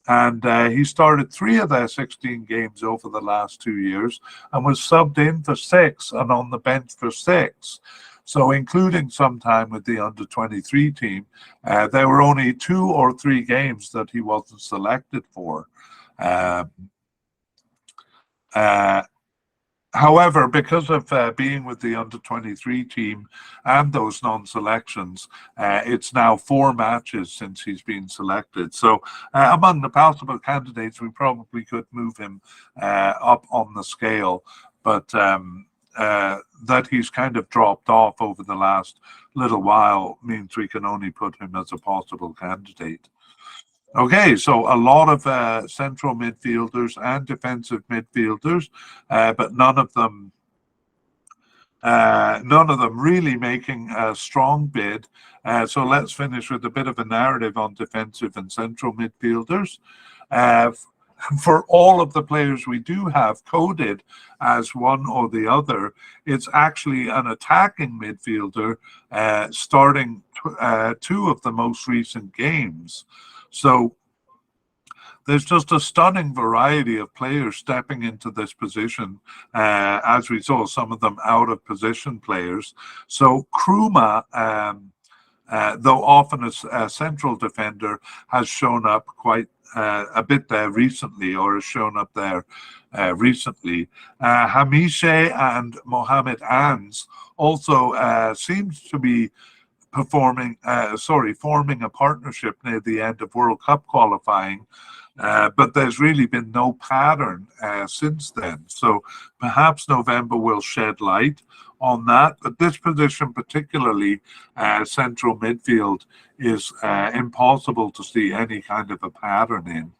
And he started 3 of their 16 games over the last 2 years and was subbed in for 6 and on the bench for 6. So including some time with the under-23 team, there were only 2 or 3 games that he wasn't selected for. However, because of being with the under-23 team and those non-selections, it's now 4 matches since he's been selected. So among the possible candidates, we probably could move him up on the scale, but that he's kind of dropped off over the last little while means we can only put him as a possible candidate. Okay, so a lot of central midfielders and defensive midfielders, but none of them really making a strong bid. So let's finish with a bit of a narrative on defensive and central midfielders. For all of the players we do have coded as one or the other, it's actually an attacking midfielder starting 2 of the most recent games. So there's just a stunning variety of players stepping into this position, as we saw some of them out of position players. So Kruma, though often a central defender, has shown up quite a bit there recently, or has shown up there recently. Hamiche and Mohamed Ans also seems to be forming a partnership near the end of World Cup qualifying, but there's really been no pattern since then. So perhaps November will shed light on that. But this position, particularly central midfield, is impossible to see any kind of a pattern in.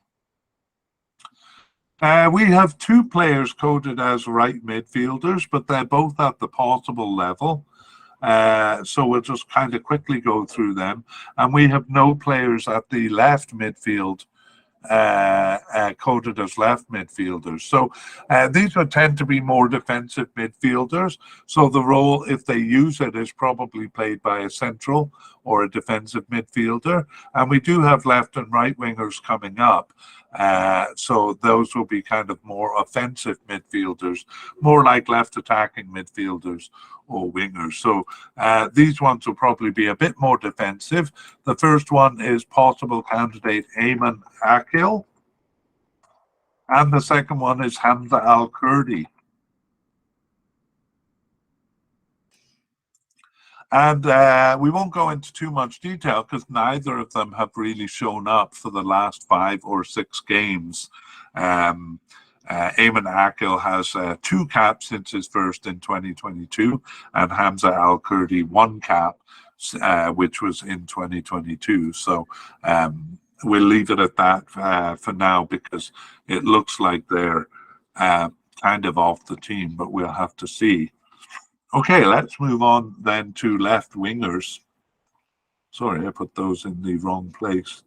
We have 2 players coded as right midfielders, but they're both at the possible level. So we'll just kind of quickly go through them. And we have no players at the left midfield coded as left midfielders. So these would tend to be more defensive midfielders. So the role, if they use it, is probably played by a central or a defensive midfielder. And we do have left and right wingers coming up. So those will be kind of more offensive midfielders, more like left attacking midfielders or wingers. So these ones will probably be a bit more defensive. The first one is possible candidate Ayman Akil, and the second one is Hamza Al-Kurdi. And we won't go into too much detail because neither of them have really shown up for the last 5 or 6 games. Ayman Akil has 2 caps since his first in 2022, and Hamza Al-Kurdi 1 cap, which was in 2022. So we'll leave it at that for now because it looks like they're kind of off the team, but we'll have to see. Okay, let's move on then to left wingers. Sorry, I put those in the wrong place.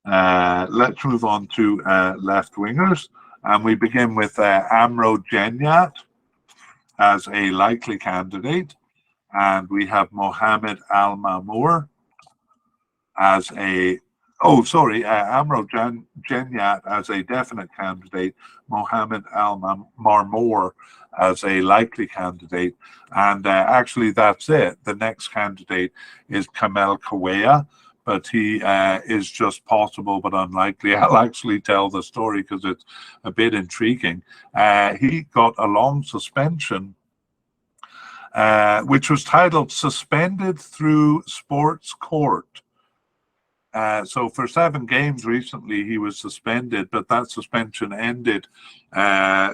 Let's move on to left wingers, and we begin with Amro Genyat as a likely candidate, and we have Mohamed Al Mamour as a Amro Genyat as a definite candidate, Mohamed Al Marmour as a likely candidate, and actually that's it. The next candidate is Kamel Kawea, but he is just possible but unlikely. I'll actually tell the story because it's a bit intriguing. He got a long suspension, which was titled Suspended Through Sports Court. So for 7 games recently, he was suspended, but that suspension ended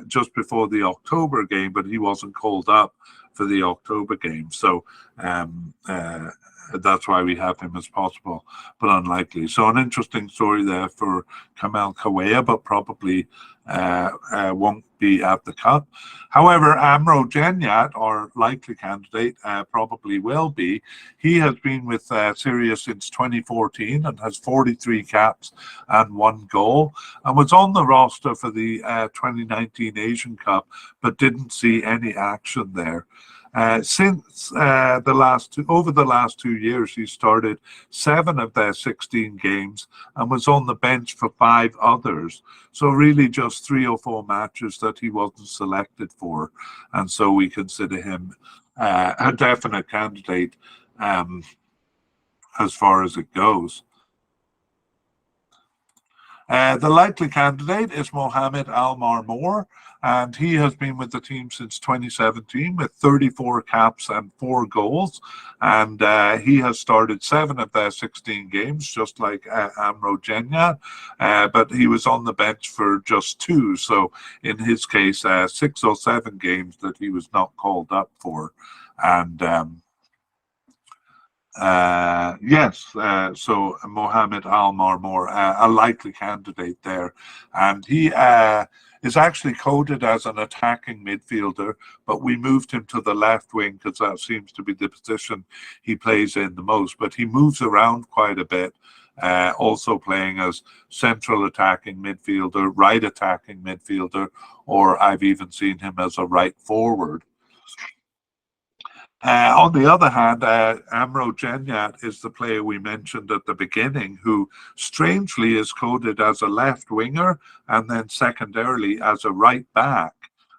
just before the October game, but he wasn't called up for the October game. So that's why we have him as possible, but unlikely. So an interesting story there for Kamel Kawea, but probably won't be at the Cup. However, Amro Genyat, our likely candidate, probably will be. He has been with Syria since 2014 and has 43 caps and 1 goal, and was on the roster for the 2019 Asian Cup, but didn't see any action there. Since over the last 2 years, he started 7 of their 16 games and was on the bench for 5 others. So really just 3 or 4 matches that he wasn't selected for. And so we consider him a definite candidate as far as it goes. The likely candidate is Mohamed Al Marmour, and he has been with the team since 2017 with 34 caps and 4 goals. And he has started 7 of their 16 games, just like Amro Genyat, but he was on the bench for just 2. So in his case, 6 or 7 games that he was not called up for. And so Mohamed Al Marmour, a likely candidate there, and he is actually coded as an attacking midfielder, but we moved him to the left wing because that seems to be the position he plays in the most. But he moves around quite a bit, also playing as central attacking midfielder, right attacking midfielder, or I've even seen him as a right forward. On the other hand, Amro Genyat is the player we mentioned at the beginning, who strangely is coded as a left winger and then secondarily as a right back,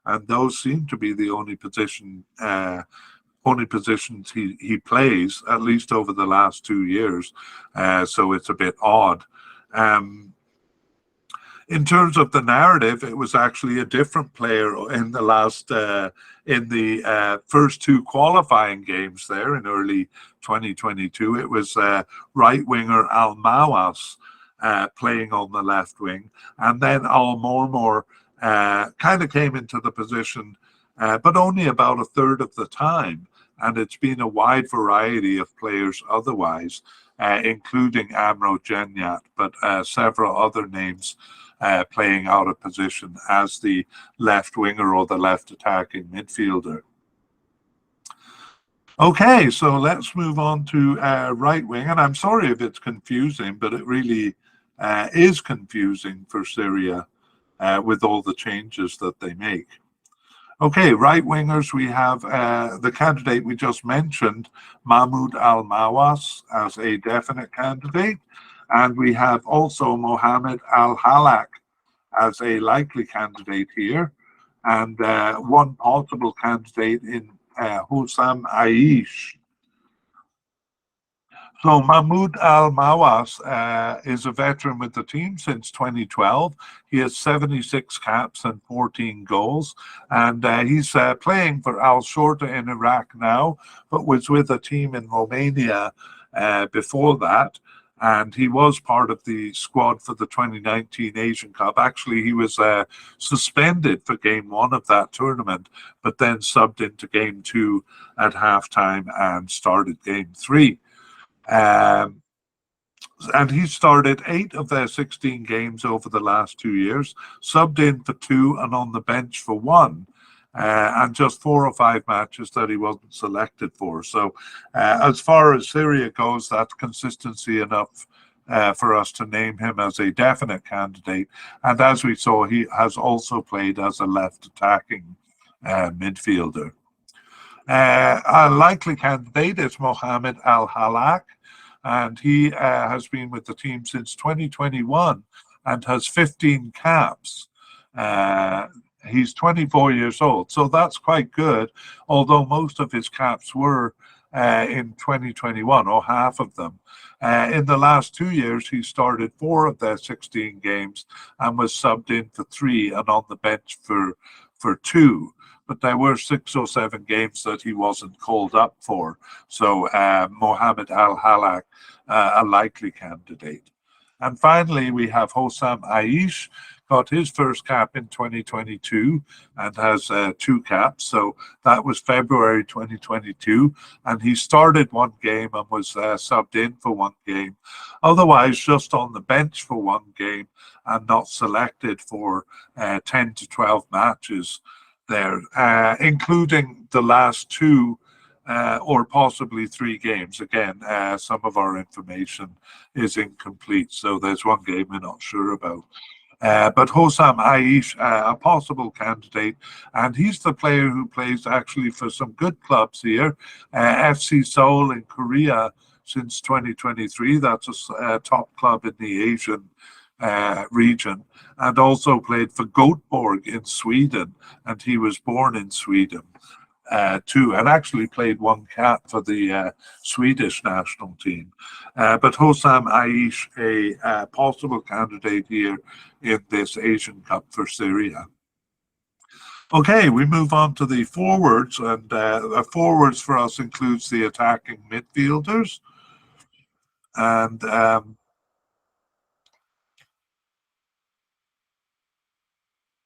and those seem to be the only positions he plays, at least over the last 2 years. So it's a bit odd. In terms of the narrative, it was actually a different player in the first 2 qualifying games there in early 2022. It was right winger Al Mawas playing on the left wing, and then Al Marmour kind of came into the position, but only about a third of the time. And it's been a wide variety of players otherwise, including Amro Genyat, but several other names playing out of position as the left winger or the left attacking midfielder. Okay, so let's move on to right wing. And I'm sorry if it's confusing, but it really is confusing for Syria with all the changes that they make. Okay, right wingers, we have the candidate we just mentioned, Mahmoud Al Mawas, as a definite candidate. And we have also Mohamed Al Halak as a likely candidate here. And one possible candidate in Hussam Aish. So Mahmoud Al Mawas is a veteran with the team since 2012. He has 76 caps and 14 goals, and he's playing for Al Shorta in Iraq now, but was with a team in Romania before that. And he was part of the squad for the 2019 Asian Cup. Actually, he was suspended for game 1 of that tournament, but then subbed into game 2 at halftime and started game 3. And he started 8 of their 16 games over the last 2 years, subbed in for 2 and on the bench for 1. And just 4 or 5 matches that he wasn't selected for. So as far as Syria goes, that's consistency enough for us to name him as a definite candidate. And as we saw, he has also played as a left attacking midfielder. A likely candidate is Mohamed Al Halak, and he has been with the team since 2021 and has 15 caps. He's 24 years old, so that's quite good, although most of his caps were in 2021, or half of them. In the last 2 years, he started 4 of their 16 games and was subbed in for 3 and on the bench for 2. But there were 6 or 7 games that he wasn't called up for. So Mohamed Al Halak, a likely candidate. And finally, we have Hussam Aish. got his first cap in 2022 and has 2 caps. So that was February 2022. And he started one game and was subbed in for one game. Otherwise, just on the bench for one game and not selected for 10 to 12 matches there, including the last 2 or possibly 3 games. Again, some of our information is incomplete, so there's one game we're not sure about. But Hossam Aish, a possible candidate, and he's the player who plays actually for some good clubs here. FC Seoul in Korea since 2023. That's a top club in the Asian region, and also played for Göteborg in Sweden, and he was born in Sweden too, and actually played 1 cap for the Swedish national team. But Hossam Aish, a possible candidate here in this Asian Cup for Syria. Okay, we move on to the forwards, and forwards for us includes the attacking midfielders. And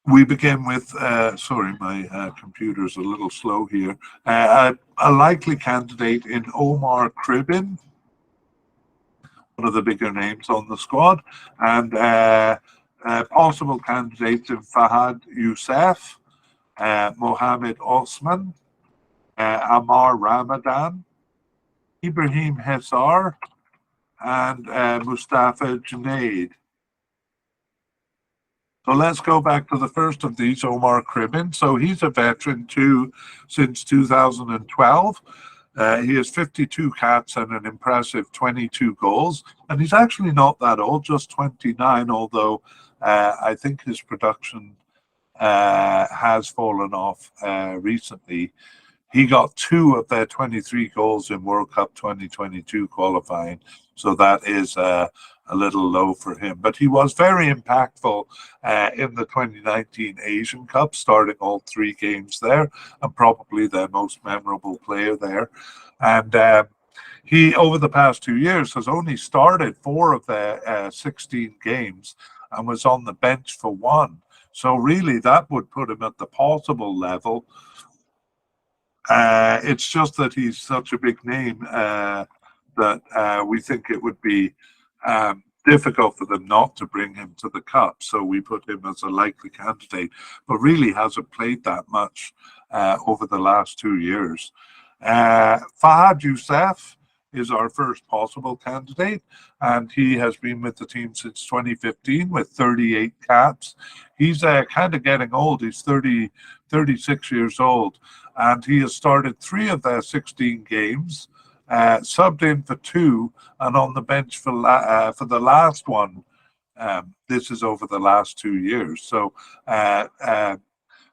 we begin with, sorry, my computer's a little slow here, a likely candidate in Omar Kribin, one of the bigger names on the squad, and possible candidates in Fahad Youssef, Mohammed Osman, Ammar Ramadan, Ibrahim Hessar, and Mustafa Junaid. So let's go back to the first of these, Omar Kribin. So he's a veteran too since 2012. He has 52 caps and an impressive 22 goals. And he's actually not that old, just 29, although I think his production has fallen off recently. He got 2 of their 23 goals in World Cup 2022 qualifying. So that is a little low for him. But he was very impactful in the 2019 Asian Cup, starting all 3 games there, and probably their most memorable player there. And he, over the past 2 years, has only started 4 of their 16 games and was on the bench for 1. So really, that would put him at the possible level. It's just that he's such a big name that we think it would be difficult for them not to bring him to the Cup. So we put him as a likely candidate, but really hasn't played that much over the last 2 years. Fahad Youssef is our first possible candidate, and he has been with the team since 2015 with 38 caps. He's kind of getting old. He's 36 years old, and he has started 3 of their 16 games, subbed in for 2, and on the bench for the last one. This is over the last 2 years. So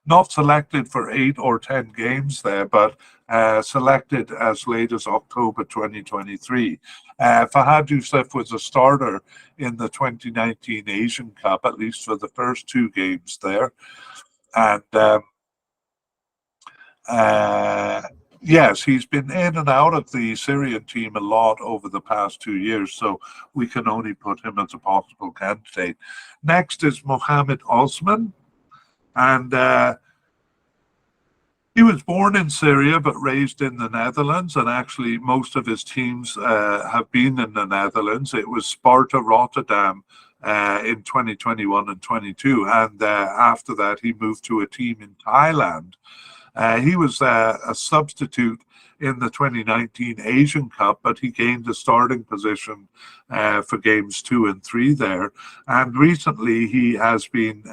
not selected for 8 or 10 games there, but selected as late as October 2023. Fahad Youssef was a starter in the 2019 Asian Cup, at least for the first 2 games there. And yes, he's been in and out of the Syrian team a lot over the past 2 years, so we can only put him as a possible candidate. Next is Mohammed Osman, and he was born in Syria but raised in the Netherlands, and actually most of his teams have been in the Netherlands. It was Sparta Rotterdam in 2021 and 22, and after that he moved to a team in Thailand. He was a substitute in the 2019 Asian Cup, but he gained a starting position for games 2 and 3 there. And recently he has been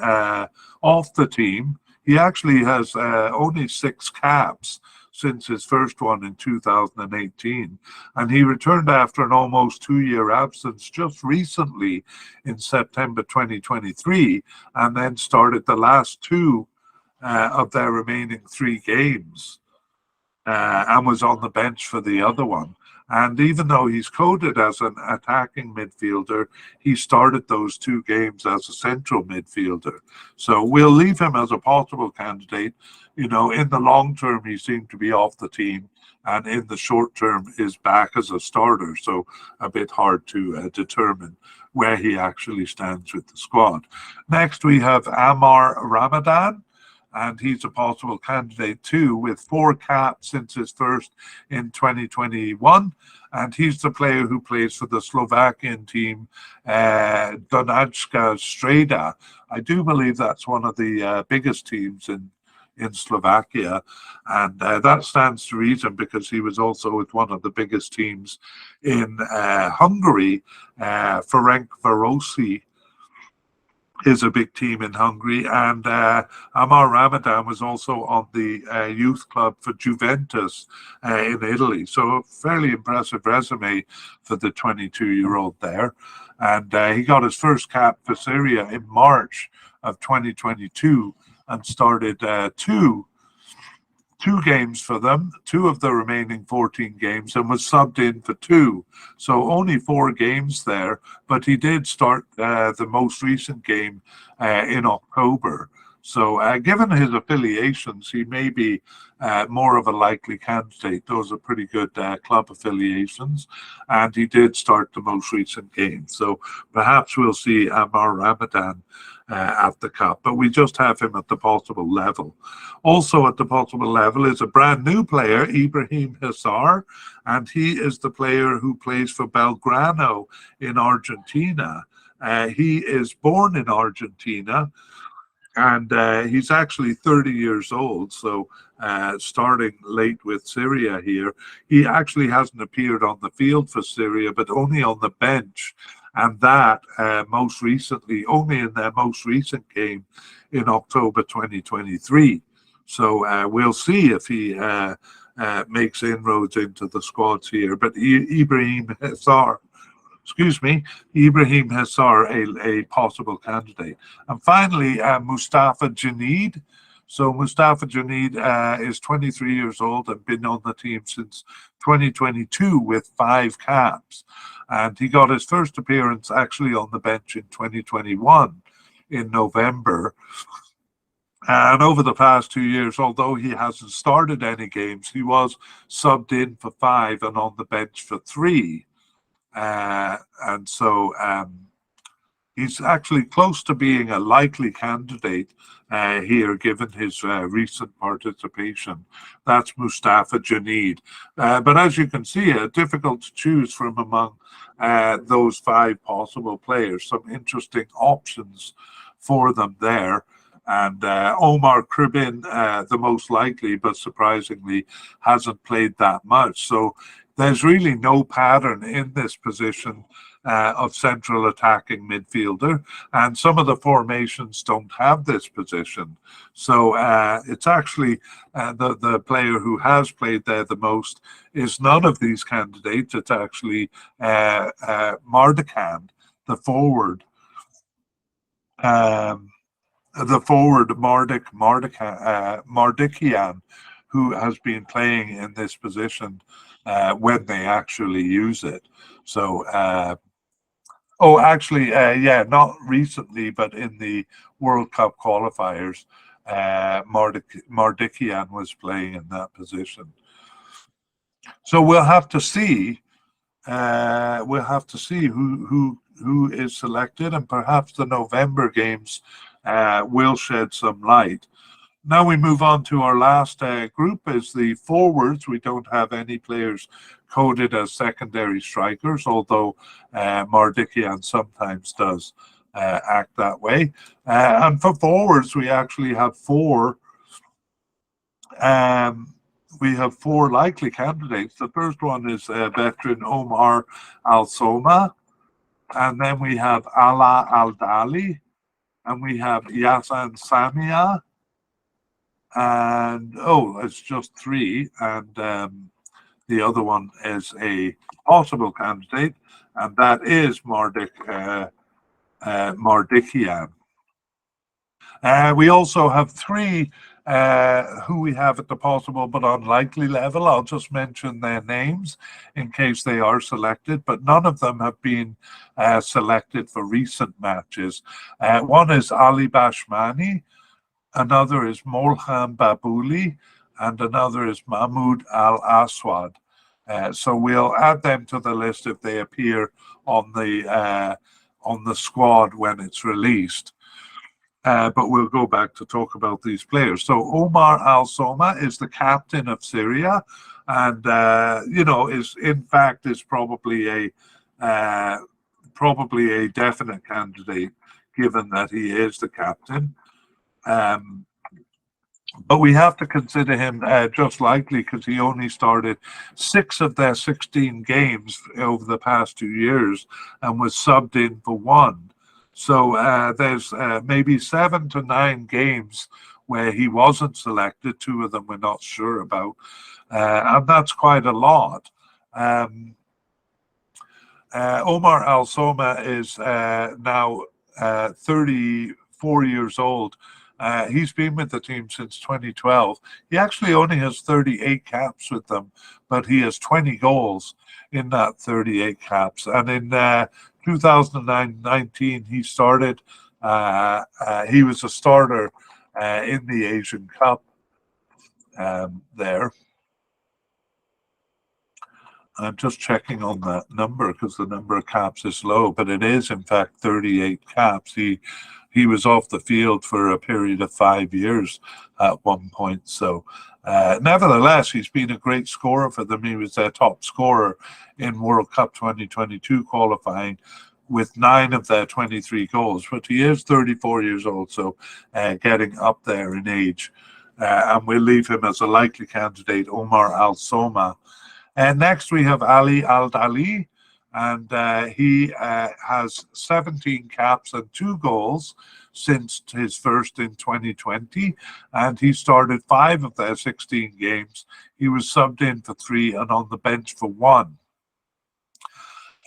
off the team. He actually has only 6 caps since his first one in 2018. And he returned after an almost 2-year absence just recently in September 2023, and then started the last 2 of their remaining 3 games, and was on the bench for the other one. And even though he's coded as an attacking midfielder, he started those 2 games as a central midfielder. So we'll leave him as a possible candidate. In the long term, he seemed to be off the team, and in the short term is back as a starter. So a bit hard to determine where he actually stands with the squad. Next, we have Amar Ramadan, and he's a possible candidate too, with 4 caps since his first in 2021. And he's the player who plays for the Slovakian team, Donetska Streda. I do believe that's one of the biggest teams in Slovakia, and that stands to reason because he was also with one of the biggest teams in Hungary. Ferencvárosi is a big team in Hungary, and Amar Ramadan was also on the youth club for Juventus in Italy. So a fairly impressive resume for the 22-year-old there. And he got his first cap for Syria in March of 2022 and started two games for them, 2 of the remaining 14 games, and was subbed in for 2. So only 4 games there, but he did start the most recent game in October. So given his affiliations, he may be more of a likely candidate. Those are pretty good club affiliations, and he did start the most recent game. So perhaps we'll see Amar Ramadan at the cup, but we just have him at the possible level. Also at the possible level is a brand new player, Ibrahim Hissar, and he is the player who plays for Belgrano in Argentina. He is born in Argentina, and he's actually 30 years old, so starting late with Syria here. He actually hasn't appeared on the field for Syria, but only on the bench, and that most recently, only in their most recent game in October 2023. So we'll see if he makes inroads into the squads here. But Ibrahim Hissar, a possible candidate. And finally, Mustafa Janeed. So Mustafa Janeed is 23 years old and been on the team since 2022 with 5 caps. And he got his first appearance actually on the bench in 2021 in November. And over the past 2 years, although he hasn't started any games, he was subbed in for 5 and on the bench for 3. And so he's actually close to being a likely candidate here, given his recent participation. That's Mustafa Janeed. But as you can see, difficult to choose from among those 5 possible players. Some interesting options for them there. And Omar Kribin, the most likely, but surprisingly hasn't played that much. So there's really no pattern in this position of central attacking midfielder, and some of the formations don't have this position. So it's actually the player who has played there the most is none of these candidates. It's actually Mardikan, the forward. Mardikian, who has been playing in this position when they actually use it. So, not recently, but in the World Cup qualifiers, Mardikian was playing in that position. So we'll have to see. Who is selected, and perhaps the November games will shed some light. Now we move on to our last group is the forwards. We don't have any players coded as secondary strikers, although Mardikian sometimes does act that way. And for forwards, we actually have 4. We have 4 likely candidates. The first one is veteran Omar Al-Soma, and then we have Ala Al-Dali, and we have Yasan Samia, and it's just 3, and the other one is a possible candidate, and that is Mardikian. We also have 3 who we have at the possible but unlikely level. I'll just mention their names in case they are selected, but none of them have been selected for recent matches. One is Ali Bashmani, another is Molham Babouli, and another is Mahmoud Al Aswad. So we'll add them to the list if they appear on the squad when it's released. But we'll go back to talk about these players. So Omar Al Soma is the captain of Syria, and is in fact is probably a definite candidate, given that he is the captain. But we have to consider him just likely because he only started 6 of their 16 games over the past 2 years and was subbed in for 1. So there's maybe 7 to 9 games where he wasn't selected. 2 of them we're not sure about. And that's quite a lot. Omar Al Soma is now 34 years old. He's been with the team since 2012. He actually only has 38 caps with them, but he has 20 goals in that 38 caps. And in 2019, he started. He was a starter in the Asian Cup there. I'm just checking on that number because the number of caps is low, but it is in fact 38 caps. He was off the field for a period of 5 years at one point. So nevertheless, he's been a great scorer for them. He was their top scorer in World Cup 2022 qualifying with 9 of their 23 goals. But he is 34 years old, so getting up there in age. And we'll leave him as a likely candidate, Omar Al Soma. And next we have Ali Al Dali, and he has 17 caps and 2 goals since his first in 2020, and he started 5 of their 16 games. He was subbed in for 3 and on the bench for 1.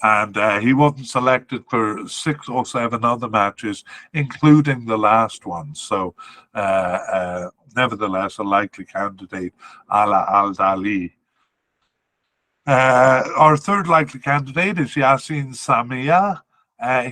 And he wasn't selected for 6 or 7 other matches, including the last one. So nevertheless, a likely candidate, Ala Al Dali. Our third likely candidate is Yasin Samia.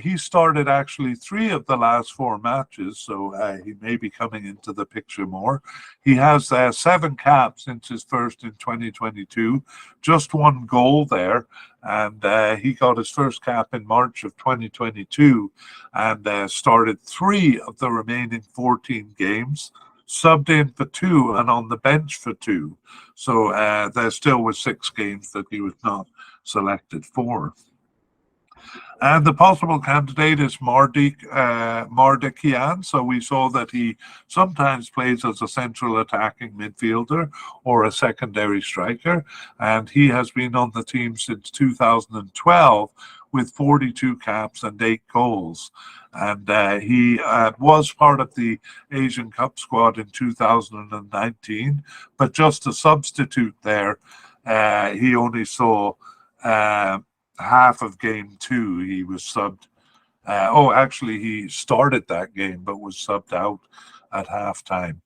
He started actually 3 of the last 4 matches, so he may be coming into the picture more. He has 7 caps since his first in 2022, just 1 goal there, and he got his first cap in March of 2022 and started 3 of the remaining 14 games. Subbed in for 2 and on the bench for 2. So there still was 6 games that he was not selected for. And the possible candidate is Mardikian. So we saw that he sometimes plays as a central attacking midfielder or a secondary striker. And he has been on the team since 2012 with 42 caps and 8 goals. And he was part of the Asian Cup squad in 2019, but just a substitute there. He only saw half of game 2. He was subbed. Actually, he started that game, but was subbed out at halftime.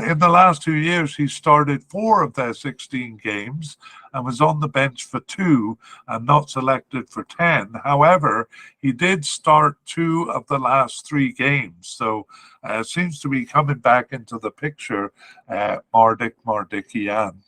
In the last 2 years, he started 4 of their 16 games and was on the bench for 2 and not selected for 10. However, he did start 2 of the last 3 games, so seems to be coming back into the picture, Mardikian.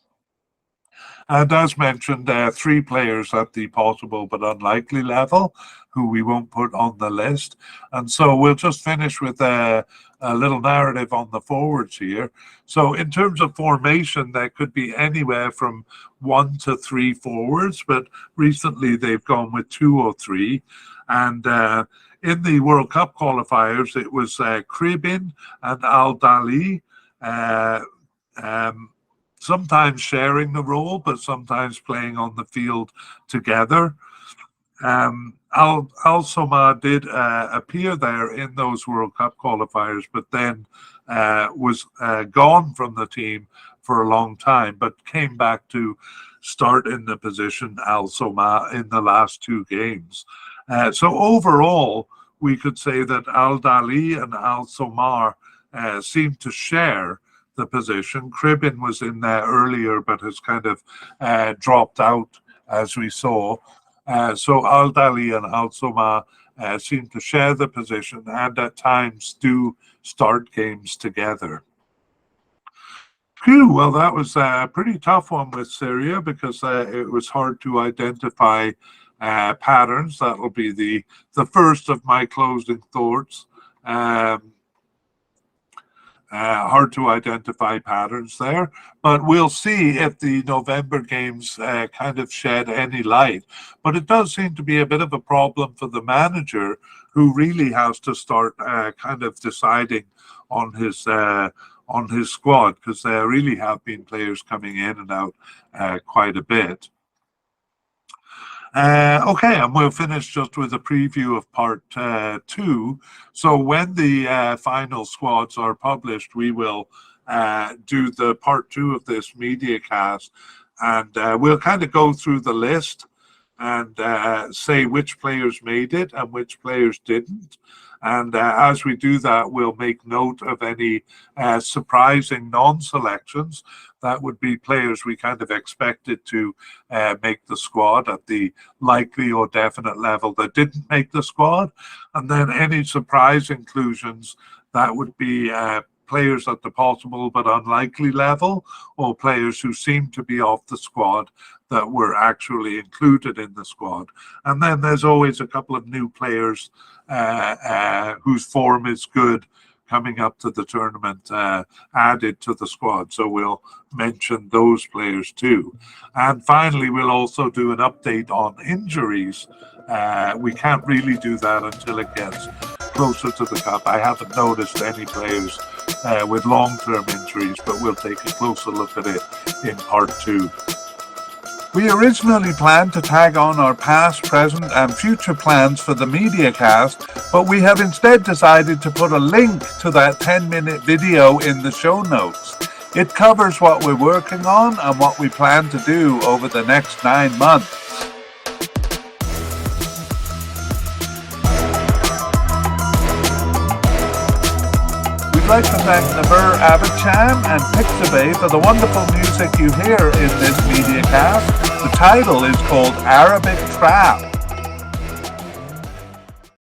And as mentioned, 3 players at the possible but unlikely level who we won't put on the list. And so we'll just finish with a little narrative on the forwards here. So in terms of formation, there could be anywhere from 1 to 3 forwards, but recently they've gone with 2 or 3. And in the World Cup qualifiers, it was Kribin and Al Dali, sometimes sharing the role, but sometimes playing on the field together. Al Soma did appear there in those World Cup qualifiers, but then was gone from the team for a long time, but came back to start in the position Al Soma in the last 2 games. So overall, we could say that Al Dali and Al Somar seem to share the position. Cribben was in there earlier, but has kind of dropped out, as we saw. So Al-Dali and Al-Soma seem to share the position and at times do start games together. Phew, well, that was a pretty tough one with Syria because it was hard to identify patterns. That will be the first of my closing thoughts. Hard to identify patterns there, but we'll see if the November games kind of shed any light. But it does seem to be a bit of a problem for the manager, who really has to start kind of deciding on his squad, because there really have been players coming in and out quite a bit. Okay, and we'll finish just with a preview of part 2. So when the final squads are published, we will do the part 2 of this media cast, and we'll kind of go through the list and say which players made it and which players didn't. And as we do that, we'll make note of any surprising non-selections. That would be players we kind of expected to make the squad at the likely or definite level that didn't make the squad. And then any surprise inclusions, that would be players at the possible but unlikely level, or players who seem to be off the squad that were actually included in the squad. And then there's always a couple of new players whose form is good coming up to the tournament added to the squad. So we'll mention those players too. And finally, we'll also do an update on injuries. We can't really do that until it gets closer to the cup. I haven't noticed any players with long-term injuries, but we'll take a closer look at it in part 2. We originally planned to tag on our past, present and future plans for the media cast, but we have instead decided to put a link to that 10-minute video in the show notes. It covers what we're working on and what we plan to do over the next 9 months. We'd like to thank Naver Abichan and Pixabay for the wonderful music you hear in this media cast. The title is called Arabic Trap.